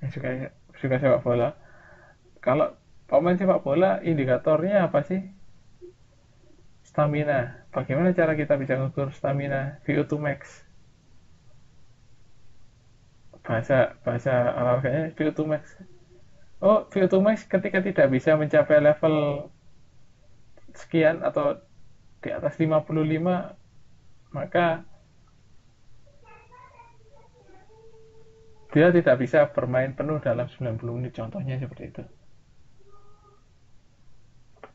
yang suka sepak bola. Kalau pemain sepak bola indikatornya apa sih? Stamina. Bagaimana cara kita bisa mengukur stamina? VO2 max. Bahasa olahraganya VO2 max. Oh, VO2 max ketika tidak bisa mencapai level sekian atau di atas 55, maka dia tidak bisa bermain penuh dalam 90 menit. Contohnya seperti itu.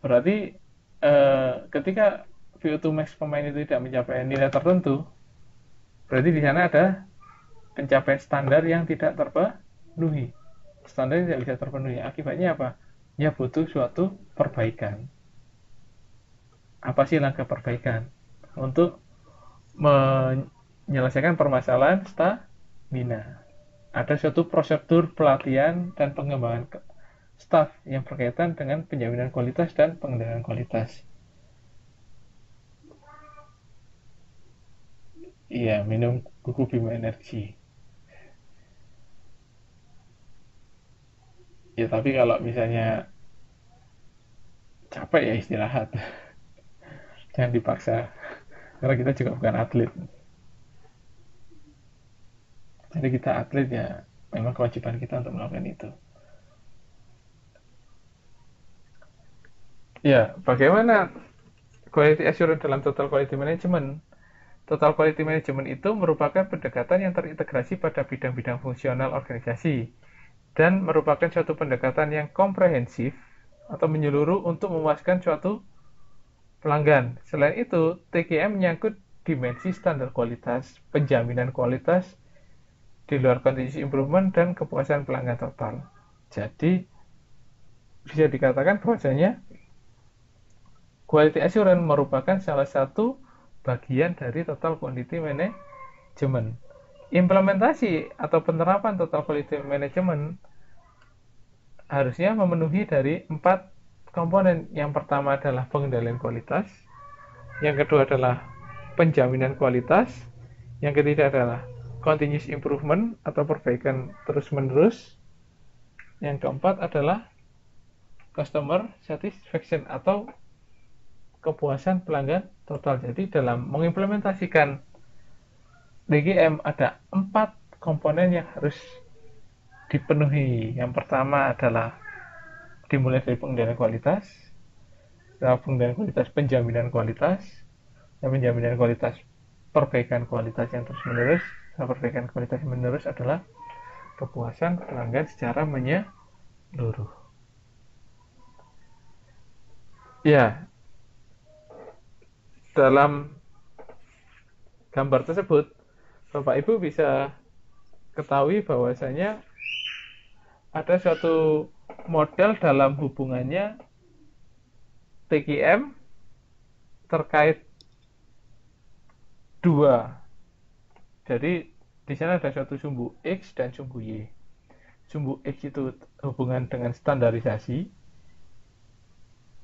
Berarti ketika VO2 max pemain itu tidak mencapai nilai tertentu, berarti di sana ada pencapaian standar yang tidak terpenuhi. Standar yang tidak bisa terpenuhi. Akibatnya apa? Ya butuh suatu perbaikan. Apa sih langkah perbaikan? Untuk menyelesaikan permasalahan stamina. Ada suatu prosedur pelatihan dan pengembangan staf yang berkaitan dengan penjaminan kualitas dan pengendalian kualitas. Iya, minum kuku Bima Energi. Ya, tapi kalau misalnya capek ya istirahat. Jangan dipaksa. Karena kita juga bukan atlet. Jadi kita atlet ya, memang kewajiban kita untuk melakukan itu. Ya, bagaimana quality assurance dalam total quality management? Total quality management itu merupakan pendekatan yang terintegrasi pada bidang-bidang fungsional organisasi dan merupakan suatu pendekatan yang komprehensif atau menyeluruh untuk memuaskan suatu pelanggan. Selain itu, TQM menyangkut dimensi standar kualitas, penjaminan kualitas di luar kondisi improvement dan kepuasan pelanggan total. Jadi, bisa dikatakan bahwasanya quality assurance merupakan salah satu bagian dari total quality management. Implementasi atau penerapan total quality management harusnya memenuhi dari 4 komponen. Yang pertama adalah pengendalian kualitas, yang kedua adalah penjaminan kualitas, yang ketiga adalah continuous improvement atau perbaikan terus-menerus, yang keempat adalah customer satisfaction atau kepuasan pelanggan total. Jadi dalam mengimplementasikan DGM ada 4 komponen yang harus dipenuhi. Yang pertama adalah dimulai dari pengendalian kualitas, setelah pengendalian kualitas penjaminan kualitas, dan penjaminan kualitas perbaikan kualitas yang terus-menerus. Setelah perbaikan kualitas yang menerus adalah kepuasan pelanggan secara menyeluruh. Ya, dalam gambar tersebut Bapak Ibu bisa ketahui bahwasanya ada suatu model dalam hubungannya TQM terkait 2. Jadi di sana ada suatu sumbu X dan sumbu Y. Sumbu X itu hubungan dengan standarisasi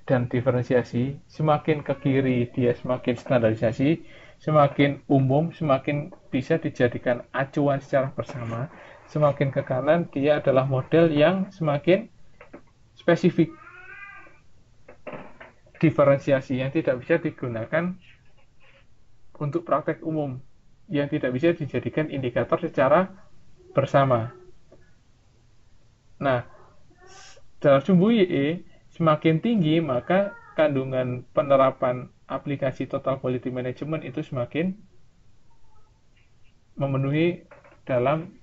dan diferensiasi. Semakin ke kiri dia semakin standarisasi, semakin umum, semakin bisa dijadikan acuan secara bersama. Semakin ke kanan dia adalah model yang semakin spesifik, diferensiasi yang tidak bisa digunakan untuk praktek umum, yang tidak bisa dijadikan indikator secara bersama. Nah, dalam sumbu YE semakin tinggi, maka kandungan penerapan aplikasi total quality management itu semakin memenuhi dalam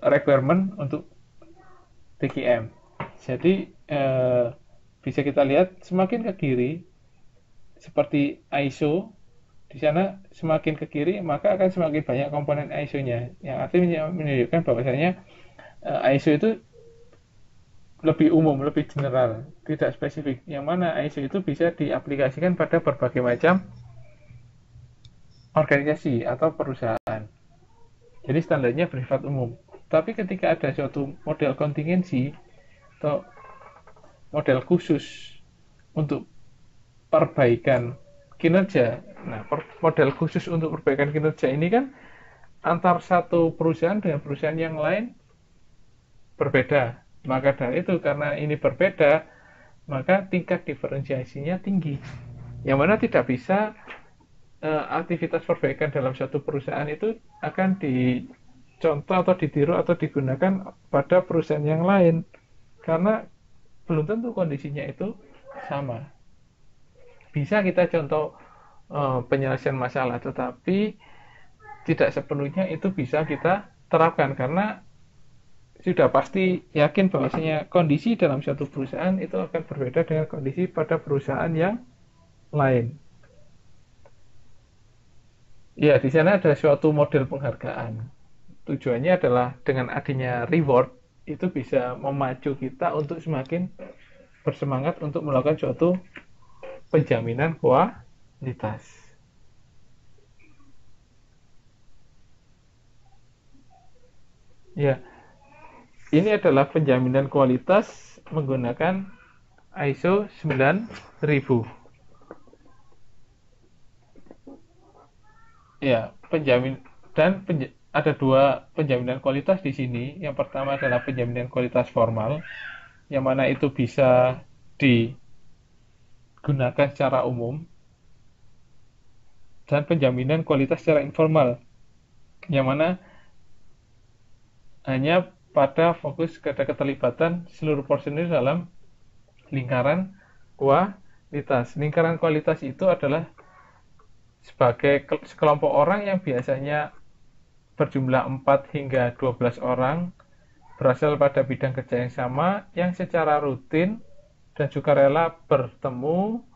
requirement untuk TQM. Jadi bisa kita lihat semakin ke kiri seperti ISO, di sana semakin ke kiri maka akan semakin banyak komponen ISO-nya, yang artinya menunjukkan bahwasanya ISO itu lebih umum, lebih general, tidak spesifik. Yang mana ISO itu bisa diaplikasikan pada berbagai macam organisasi atau perusahaan. Jadi standarnya bersifat umum. Tapi ketika ada suatu model kontingensi atau model khusus untuk perbaikan kinerja. Nah, model khusus untuk perbaikan kinerja ini kan antar satu perusahaan dengan perusahaan yang lain berbeda. Maka dari itu, karena ini berbeda, maka tingkat diferensiasinya tinggi. Yang mana tidak bisa aktivitas perbaikan dalam suatu perusahaan itu akan dicontoh atau ditiru atau digunakan pada perusahaan yang lain. Karena belum tentu kondisinya itu sama. Bisa kita contoh penyelesaian masalah, tetapi tidak sepenuhnya itu bisa kita terapkan karena sudah pasti yakin bahwasanya kondisi dalam suatu perusahaan itu akan berbeda dengan kondisi pada perusahaan yang lain. Ya, di sana ada suatu model penghargaan. Tujuannya adalah dengan adanya reward itu bisa memacu kita untuk semakin bersemangat untuk melakukan suatu penjaminan kualitas. Ya, ini adalah penjaminan kualitas menggunakan ISO 9000. Ya, ada 2 penjaminan kualitas di sini. Yang pertama adalah penjaminan kualitas formal, yang mana itu bisa digunakan secara umum, dan penjaminan kualitas secara informal, yang mana hanya pada fokus pada keterlibatan seluruh personil dalam lingkaran kualitas. Lingkaran kualitas itu adalah sebagai sekelompok orang yang biasanya berjumlah 4 hingga 12 orang, berasal pada bidang kerja yang sama, yang secara rutin dan juga rela bertemu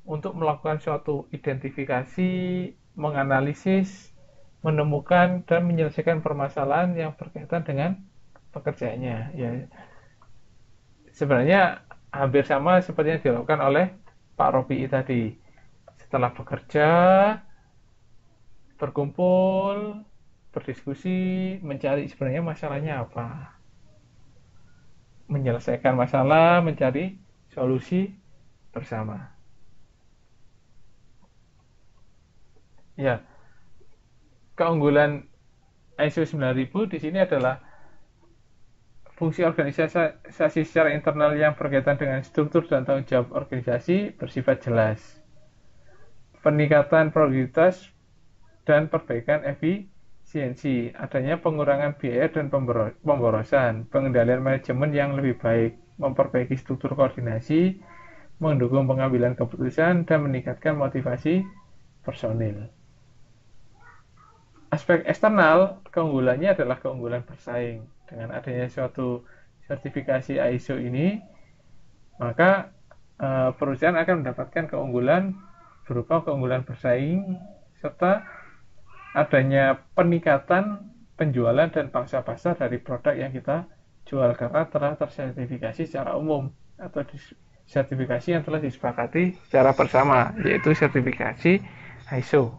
untuk melakukan suatu identifikasi, menganalisis, menemukan dan menyelesaikan permasalahan yang berkaitan dengan pekerjaannya. Ya, sebenarnya hampir sama seperti yang dilakukan oleh Pak Robi tadi. Setelah bekerja, berkumpul, berdiskusi, mencari sebenarnya masalahnya apa. Menyelesaikan masalah, mencari solusi bersama. Ya, keunggulan ISO 9000 di sini adalah fungsi organisasi secara internal yang berkaitan dengan struktur dan tanggung jawab organisasi bersifat jelas. Peningkatan produktivitas dan perbaikan efisiensi, adanya pengurangan biaya dan pemborosan, pengendalian manajemen yang lebih baik, memperbaiki struktur koordinasi, mendukung pengambilan keputusan, dan meningkatkan motivasi personil. Aspek eksternal, keunggulannya adalah keunggulan bersaing. Dengan adanya suatu sertifikasi ISO ini, maka perusahaan akan mendapatkan keunggulan berupa keunggulan bersaing, serta adanya peningkatan penjualan dan pangsa pasar dari produk yang kita jual karena telah tersertifikasi secara umum atau sertifikasi yang telah disepakati secara bersama, yaitu sertifikasi ISO.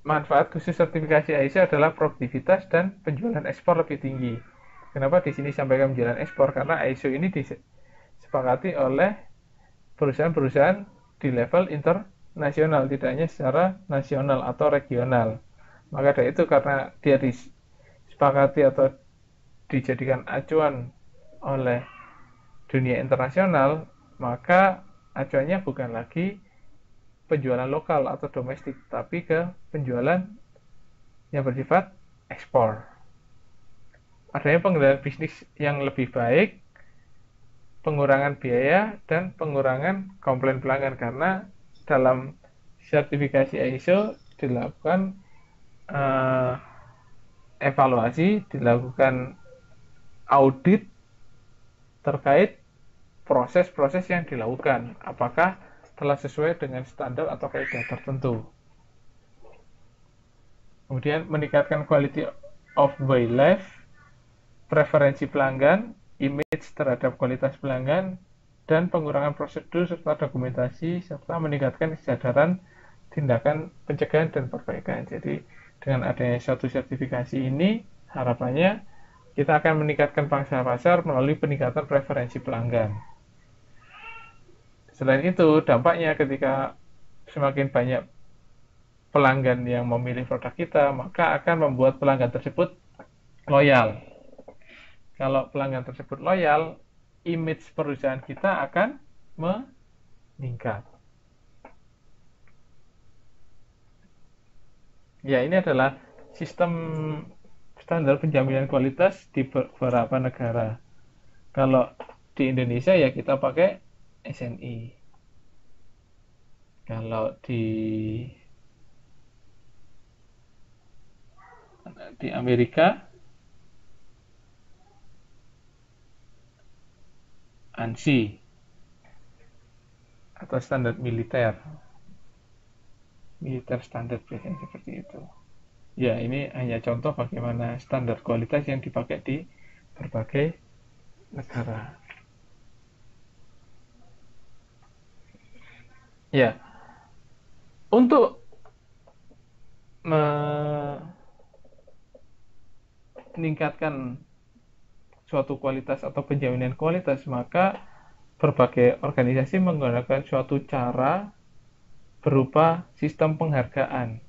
Manfaat khusus sertifikasi ISO adalah produktivitas dan penjualan ekspor lebih tinggi. Kenapa di sini sampaikan penjualan ekspor? Karena ISO ini disepakati oleh perusahaan-perusahaan di level internasional, tidak hanya secara nasional atau regional. Maka dari itu, karena dia disepakati atau dijadikan acuan oleh dunia internasional, maka acuannya bukan lagi penjualan lokal atau domestik, tapi ke penjualan yang bersifat ekspor. Adanya pengendalian bisnis yang lebih baik, pengurangan biaya, dan pengurangan komplain pelanggan, karena dalam sertifikasi ISO dilakukan evaluasi, dilakukan audit terkait proses-proses yang dilakukan, apakah telah sesuai dengan standar atau kaidah tertentu. Kemudian meningkatkan quality of life, preferensi pelanggan, image terhadap kualitas pelanggan, dan pengurangan prosedur serta dokumentasi, serta meningkatkan kesadaran tindakan pencegahan dan perbaikan. Jadi dengan adanya suatu sertifikasi ini, harapannya kita akan meningkatkan pangsa pasar melalui peningkatan preferensi pelanggan. Selain itu, dampaknya ketika semakin banyak pelanggan yang memilih produk kita, maka akan membuat pelanggan tersebut loyal. Kalau pelanggan tersebut loyal, image perusahaan kita akan meningkat. Ya, ini adalah sistem standar penjaminan kualitas di beberapa negara. Kalau di Indonesia ya kita pakai SNI. Kalau di Amerika ANSI atau standar militer standar biasanya seperti itu. Ya, ini hanya contoh bagaimana standar kualitas yang dipakai di berbagai negara. Ya, untuk meningkatkan suatu kualitas atau penjaminan kualitas, maka berbagai organisasi menggunakan suatu cara berupa sistem penghargaan.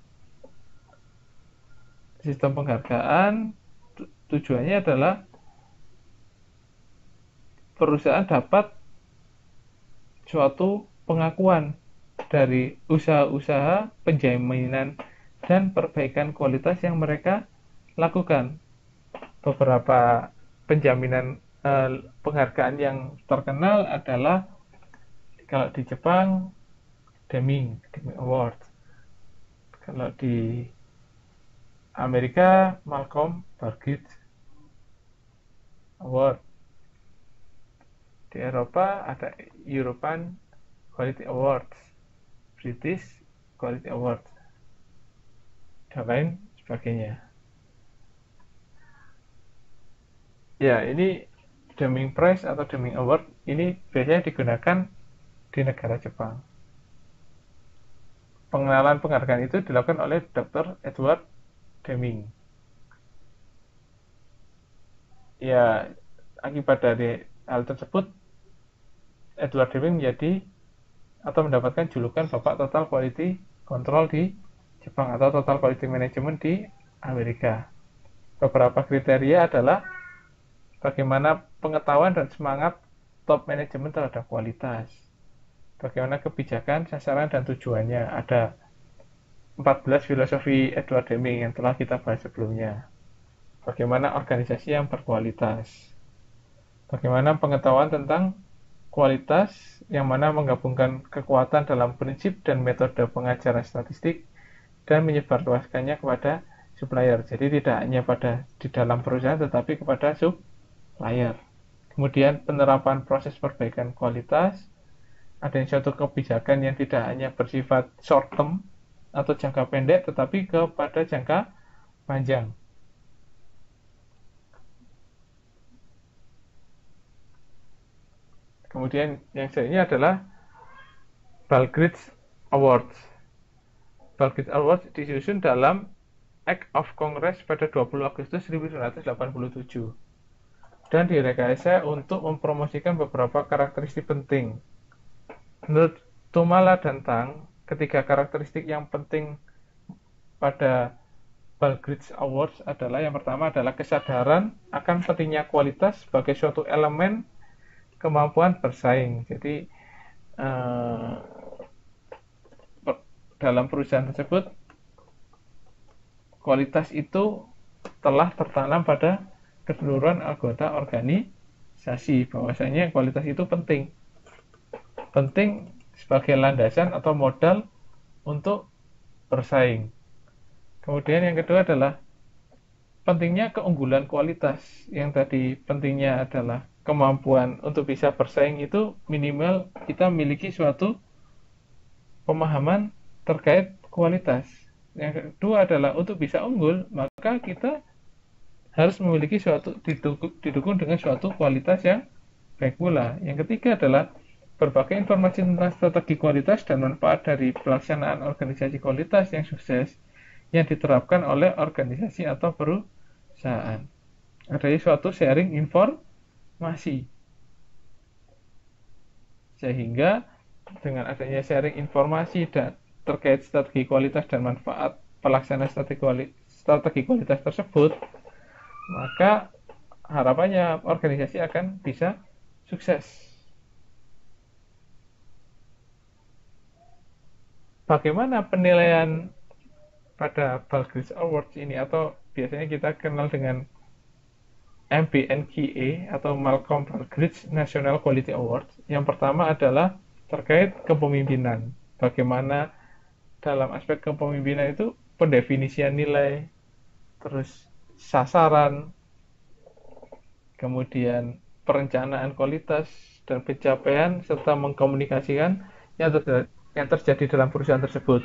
Sistem penghargaan tujuannya adalah perusahaan dapat suatu pengakuan dari usaha-usaha penjaminan dan perbaikan kualitas yang mereka lakukan. Beberapa penjaminan penghargaan yang terkenal adalah kalau di Jepang Deming Award, kalau di Amerika Malcolm Burkitt Award, di Eropa ada European Quality Awards, British Quality Awards. dan lain sebagainya. Ya, ini Deming Prize atau Deming Award ini biasanya digunakan di negara Jepang. Pengenalan penghargaan itu dilakukan oleh Dr. Edward Deming. Ya, akibat dari hal tersebut, Edward Deming menjadi atau mendapatkan julukan Bapak Total Quality Control di Jepang atau Total Quality Management di Amerika. Beberapa kriteria adalah bagaimana pengetahuan dan semangat top manajemen terhadap kualitas. Bagaimana kebijakan, sasaran, dan tujuannya. Ada 14 filosofi Edward Deming yang telah kita bahas sebelumnya. Bagaimana organisasi yang berkualitas. Bagaimana pengetahuan tentang kualitas yang mana menggabungkan kekuatan dalam prinsip dan metode pengajaran statistik dan menyebarluaskannya kepada supplier. Jadi tidak hanya di dalam perusahaan tetapi kepada supplier. Kemudian penerapan proses perbaikan kualitas, adanya suatu kebijakan yang tidak hanya bersifat short term atau jangka pendek tetapi kepada jangka panjang. Kemudian yang selanjutnya adalah Balgridge Awards. Balgridge Awards disusun dalam Act of Congress pada 20 Agustus 1987 dan direkayasa untuk mempromosikan beberapa karakteristik penting. Menurut Tumala dan Tang, ketiga karakteristik yang penting pada Balgridge Awards adalah yang pertama adalah kesadaran akan pentingnya kualitas sebagai suatu elemen kemampuan bersaing. Jadi dalam perusahaan tersebut kualitas itu telah tertanam pada keseluruhan anggota organisasi, bahwasanya kualitas itu penting sebagai landasan atau modal untuk bersaing. Kemudian yang kedua adalah pentingnya keunggulan kualitas. Yang tadi pentingnya adalah kemampuan untuk bisa bersaing itu minimal kita memiliki suatu pemahaman terkait kualitas. Yang kedua adalah untuk bisa unggul, maka kita harus memiliki suatu didukung dengan suatu kualitas yang baik pula. Yang ketiga adalah berbagai informasi tentang strategi kualitas dan manfaat dari pelaksanaan organisasi kualitas yang sukses yang diterapkan oleh organisasi atau perusahaan. Adanya suatu sharing informasi. Sehingga dengan adanya sharing informasi dan terkait strategi kualitas dan manfaat pelaksanaan strategi kualitas tersebut, maka harapannya organisasi akan bisa sukses. Bagaimana penilaian pada Balgridge Awards ini, atau biasanya kita kenal dengan MBNQA atau Malcolm Balgridge National Quality Awards. Yang pertama adalah terkait kepemimpinan. Bagaimana dalam aspek kepemimpinan itu pendefinisian nilai, terus sasaran, kemudian perencanaan kualitas dan pencapaian, serta mengkomunikasikan yang terjadi dalam perusahaan tersebut.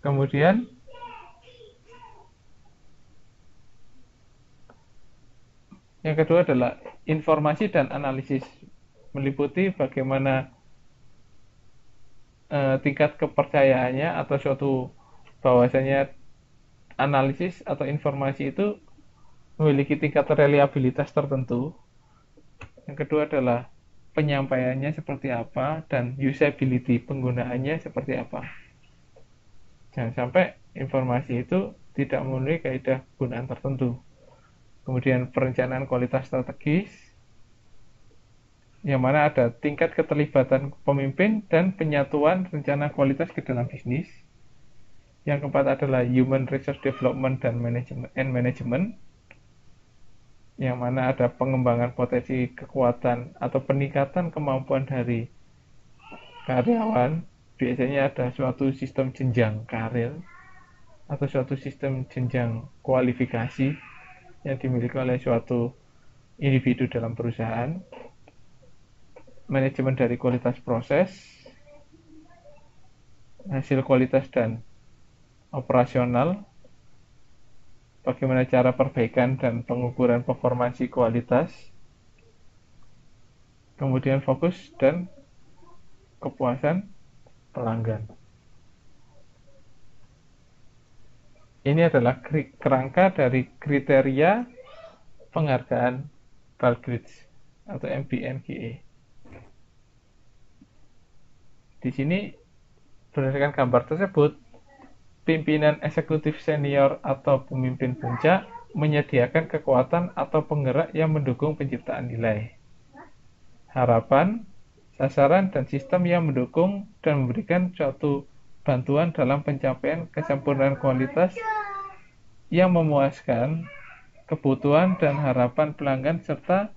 Kemudian yang kedua adalah informasi dan analisis, meliputi bagaimana tingkat kepercayaannya atau suatu bahwasanya analisis atau informasi itu memiliki tingkat reliabilitas tertentu. Yang kedua adalah penyampaiannya seperti apa dan usability, penggunaannya seperti apa. Jangan sampai informasi itu tidak memenuhi kaidah penggunaan tertentu. Kemudian perencanaan kualitas strategis, yang mana ada tingkat keterlibatan pemimpin dan penyatuan rencana kualitas ke dalam bisnis. Yang keempat adalah human resource development dan management, yang mana ada pengembangan potensi kekuatan atau peningkatan kemampuan dari karyawan. Biasanya ada suatu sistem jenjang karir atau suatu sistem jenjang kualifikasi yang dimiliki oleh suatu individu dalam perusahaan. Manajemen dari kualitas proses, hasil kualitas dan operasional, bagaimana cara perbaikan dan pengukuran performansi kualitas, kemudian fokus dan kepuasan pelanggan. Ini adalah kerangka dari kriteria penghargaan Balgridge atau MBNGE. Di sini berdasarkan gambar tersebut, pimpinan eksekutif senior atau pemimpin puncak menyediakan kekuatan atau penggerak yang mendukung penciptaan nilai, harapan, sasaran, dan sistem yang mendukung dan memberikan suatu bantuan dalam pencapaian kesempurnaan kualitas yang memuaskan kebutuhan dan harapan pelanggan serta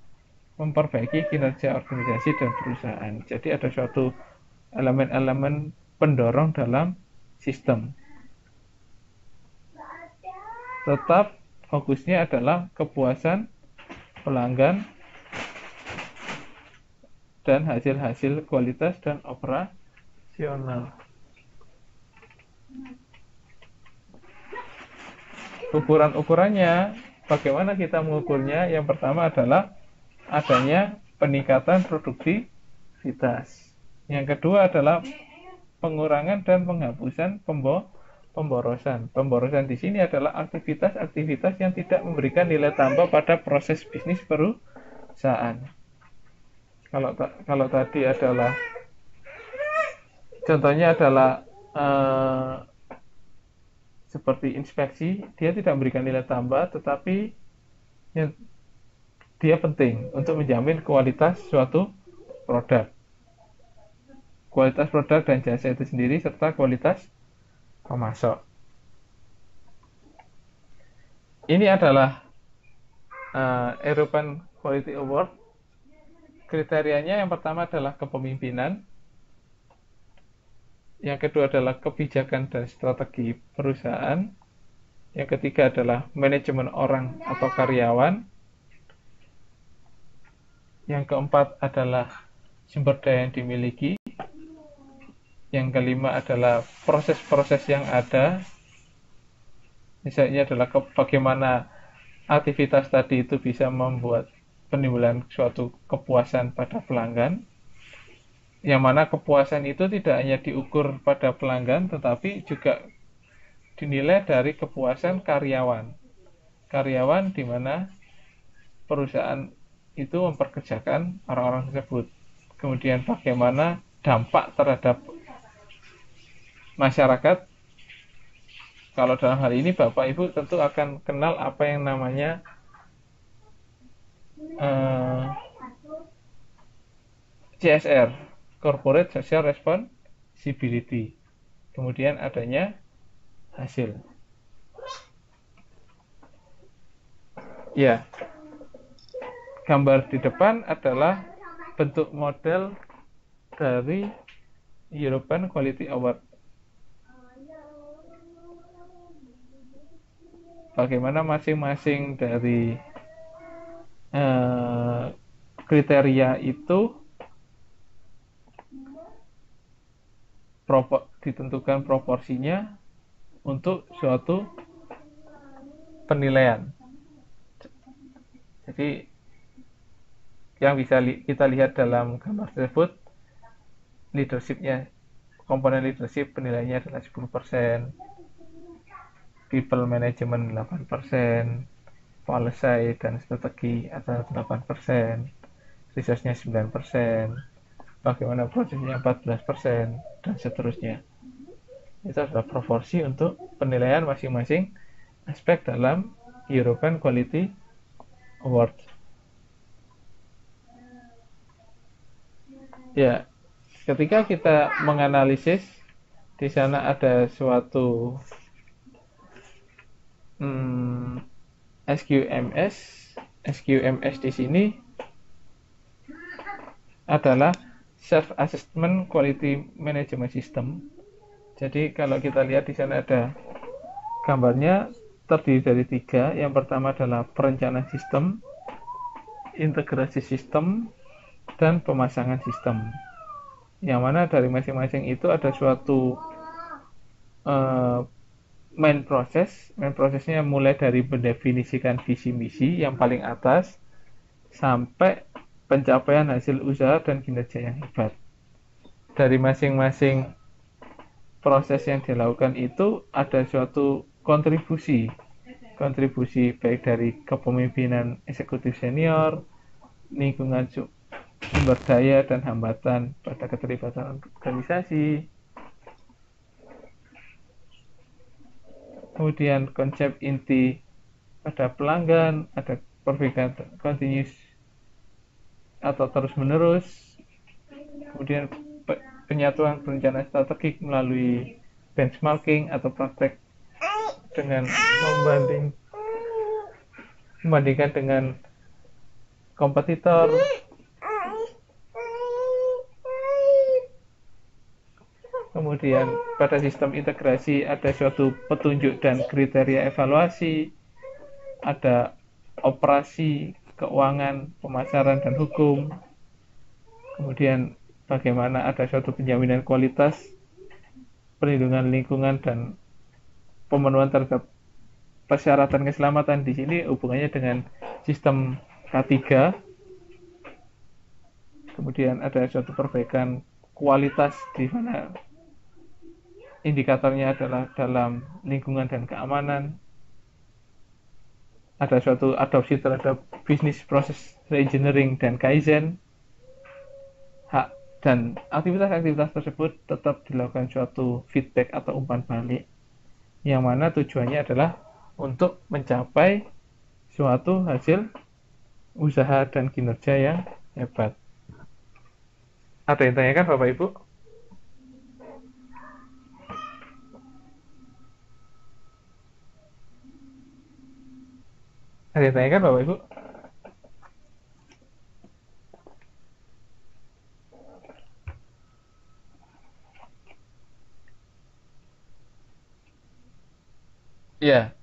memperbaiki kinerja organisasi dan perusahaan. Jadi ada suatu elemen-elemen pendorong dalam sistem. Tetap fokusnya adalah kepuasan pelanggan dan hasil-hasil kualitas dan operasional. Ukuran-ukurannya, bagaimana kita mengukurnya? Yang pertama adalah adanya peningkatan produktivitas. Yang kedua adalah pengurangan dan penghapusan pemborosan. Pemborosan di sini adalah aktivitas-aktivitas yang tidak memberikan nilai tambah pada proses bisnis perusahaan. Kalau tadi adalah contohnya adalah seperti inspeksi, dia tidak memberikan nilai tambah, tetapi dia penting untuk menjamin kualitas suatu produk. Kualitas produk dan jasa itu sendiri serta kualitas pemasok. Ini adalah European Quality Award. Kriterianya yang pertama adalah kepemimpinan, yang kedua adalah kebijakan dan strategi perusahaan, yang ketiga adalah manajemen orang atau karyawan, yang keempat adalah sumber daya yang dimiliki, yang kelima adalah proses-proses yang ada, misalnya adalah bagaimana aktivitas tadi itu bisa membuat penimbulan suatu kepuasan pada pelanggan, yang mana kepuasan itu tidak hanya diukur pada pelanggan, tetapi juga dinilai dari kepuasan karyawan. Karyawan di mana perusahaan itu memperkerjakan orang-orang tersebut. Kemudian bagaimana dampak terhadap masyarakat. Kalau dalam hal ini Bapak Ibu tentu akan kenal apa yang namanya CSR, Corporate Social Responsibility. Kemudian adanya hasil. Ya, gambar di depan adalah bentuk model dari European Quality Award. Bagaimana masing-masing dari kriteria itu ditentukan proporsinya untuk suatu penilaian. Jadi yang bisa kita lihat dalam gambar tersebut, leadership-nya, komponen leadership penilaiannya adalah 10%, people management 8%, policy dan strategi adalah 8%, resource-nya 9%, bagaimana prosesnya 14%, dan seterusnya. Itu adalah proporsi untuk penilaian masing-masing aspek dalam European Quality Award. Ya, ketika kita menganalisis, di sana ada suatu SQMS. SQMS di sini adalah Self-Assessment Quality Management System. Jadi kalau kita lihat di sana ada gambarnya terdiri dari 3. Yang pertama adalah perencanaan sistem, integrasi sistem, dan pemasangan sistem. Yang mana dari masing-masing itu ada suatu eh, main prosesnya mulai dari mendefinisikan visi misi yang paling atas sampai pencapaian hasil usaha dan kinerja yang hebat. Dari masing-masing proses yang dilakukan itu ada suatu kontribusi baik dari kepemimpinan eksekutif senior, lingkungan sumber daya dan hambatan pada keterlibatan organisasi. Kemudian konsep inti pada pelanggan, ada perbaikan continuous atau terus menerus. Kemudian penyatuan perencanaan strategik melalui benchmarking atau praktek dengan membandingkan dengan kompetitor. Kemudian pada sistem integrasi ada suatu petunjuk dan kriteria evaluasi, ada operasi, keuangan, pemasaran, dan hukum. Kemudian bagaimana ada suatu penjaminan kualitas, perlindungan lingkungan, dan pemenuhan terhadap persyaratan keselamatan. Di sini hubungannya dengan sistem K3. Kemudian ada suatu perbaikan kualitas di mana indikatornya adalah dalam lingkungan dan keamanan. Ada suatu adopsi terhadap bisnis proses reengineering dan kaizen. Dan aktivitas-aktivitas tersebut tetap dilakukan suatu feedback atau umpan balik, yang mana tujuannya adalah untuk mencapai suatu hasil usaha dan kinerja yang hebat. Ada yang tanyakan Bapak Ibu? Ada yang tanyakan Bapak Ibu? Ya,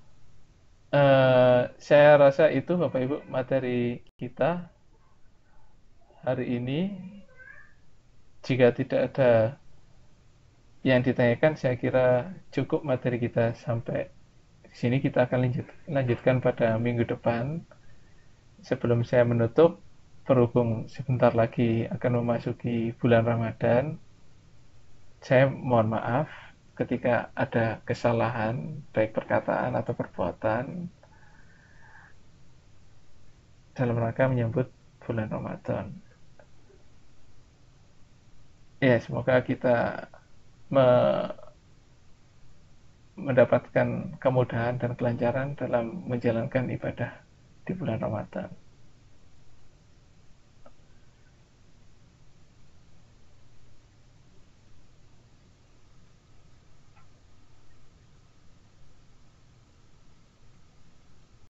saya rasa itu Bapak Ibu materi kita hari ini. Jika tidak ada yang ditanyakan, saya kira cukup materi kita sampai di sini. Kita akan lanjutkan pada minggu depan. Sebelum saya menutup, berhubung sebentar lagi akan memasuki bulan Ramadan, saya mohon maaf ketika ada kesalahan baik perkataan atau perbuatan dalam rangka menyambut bulan Ramadan. Ya, semoga kita mendapatkan kemudahan dan kelancaran dalam menjalankan ibadah di bulan Ramadan.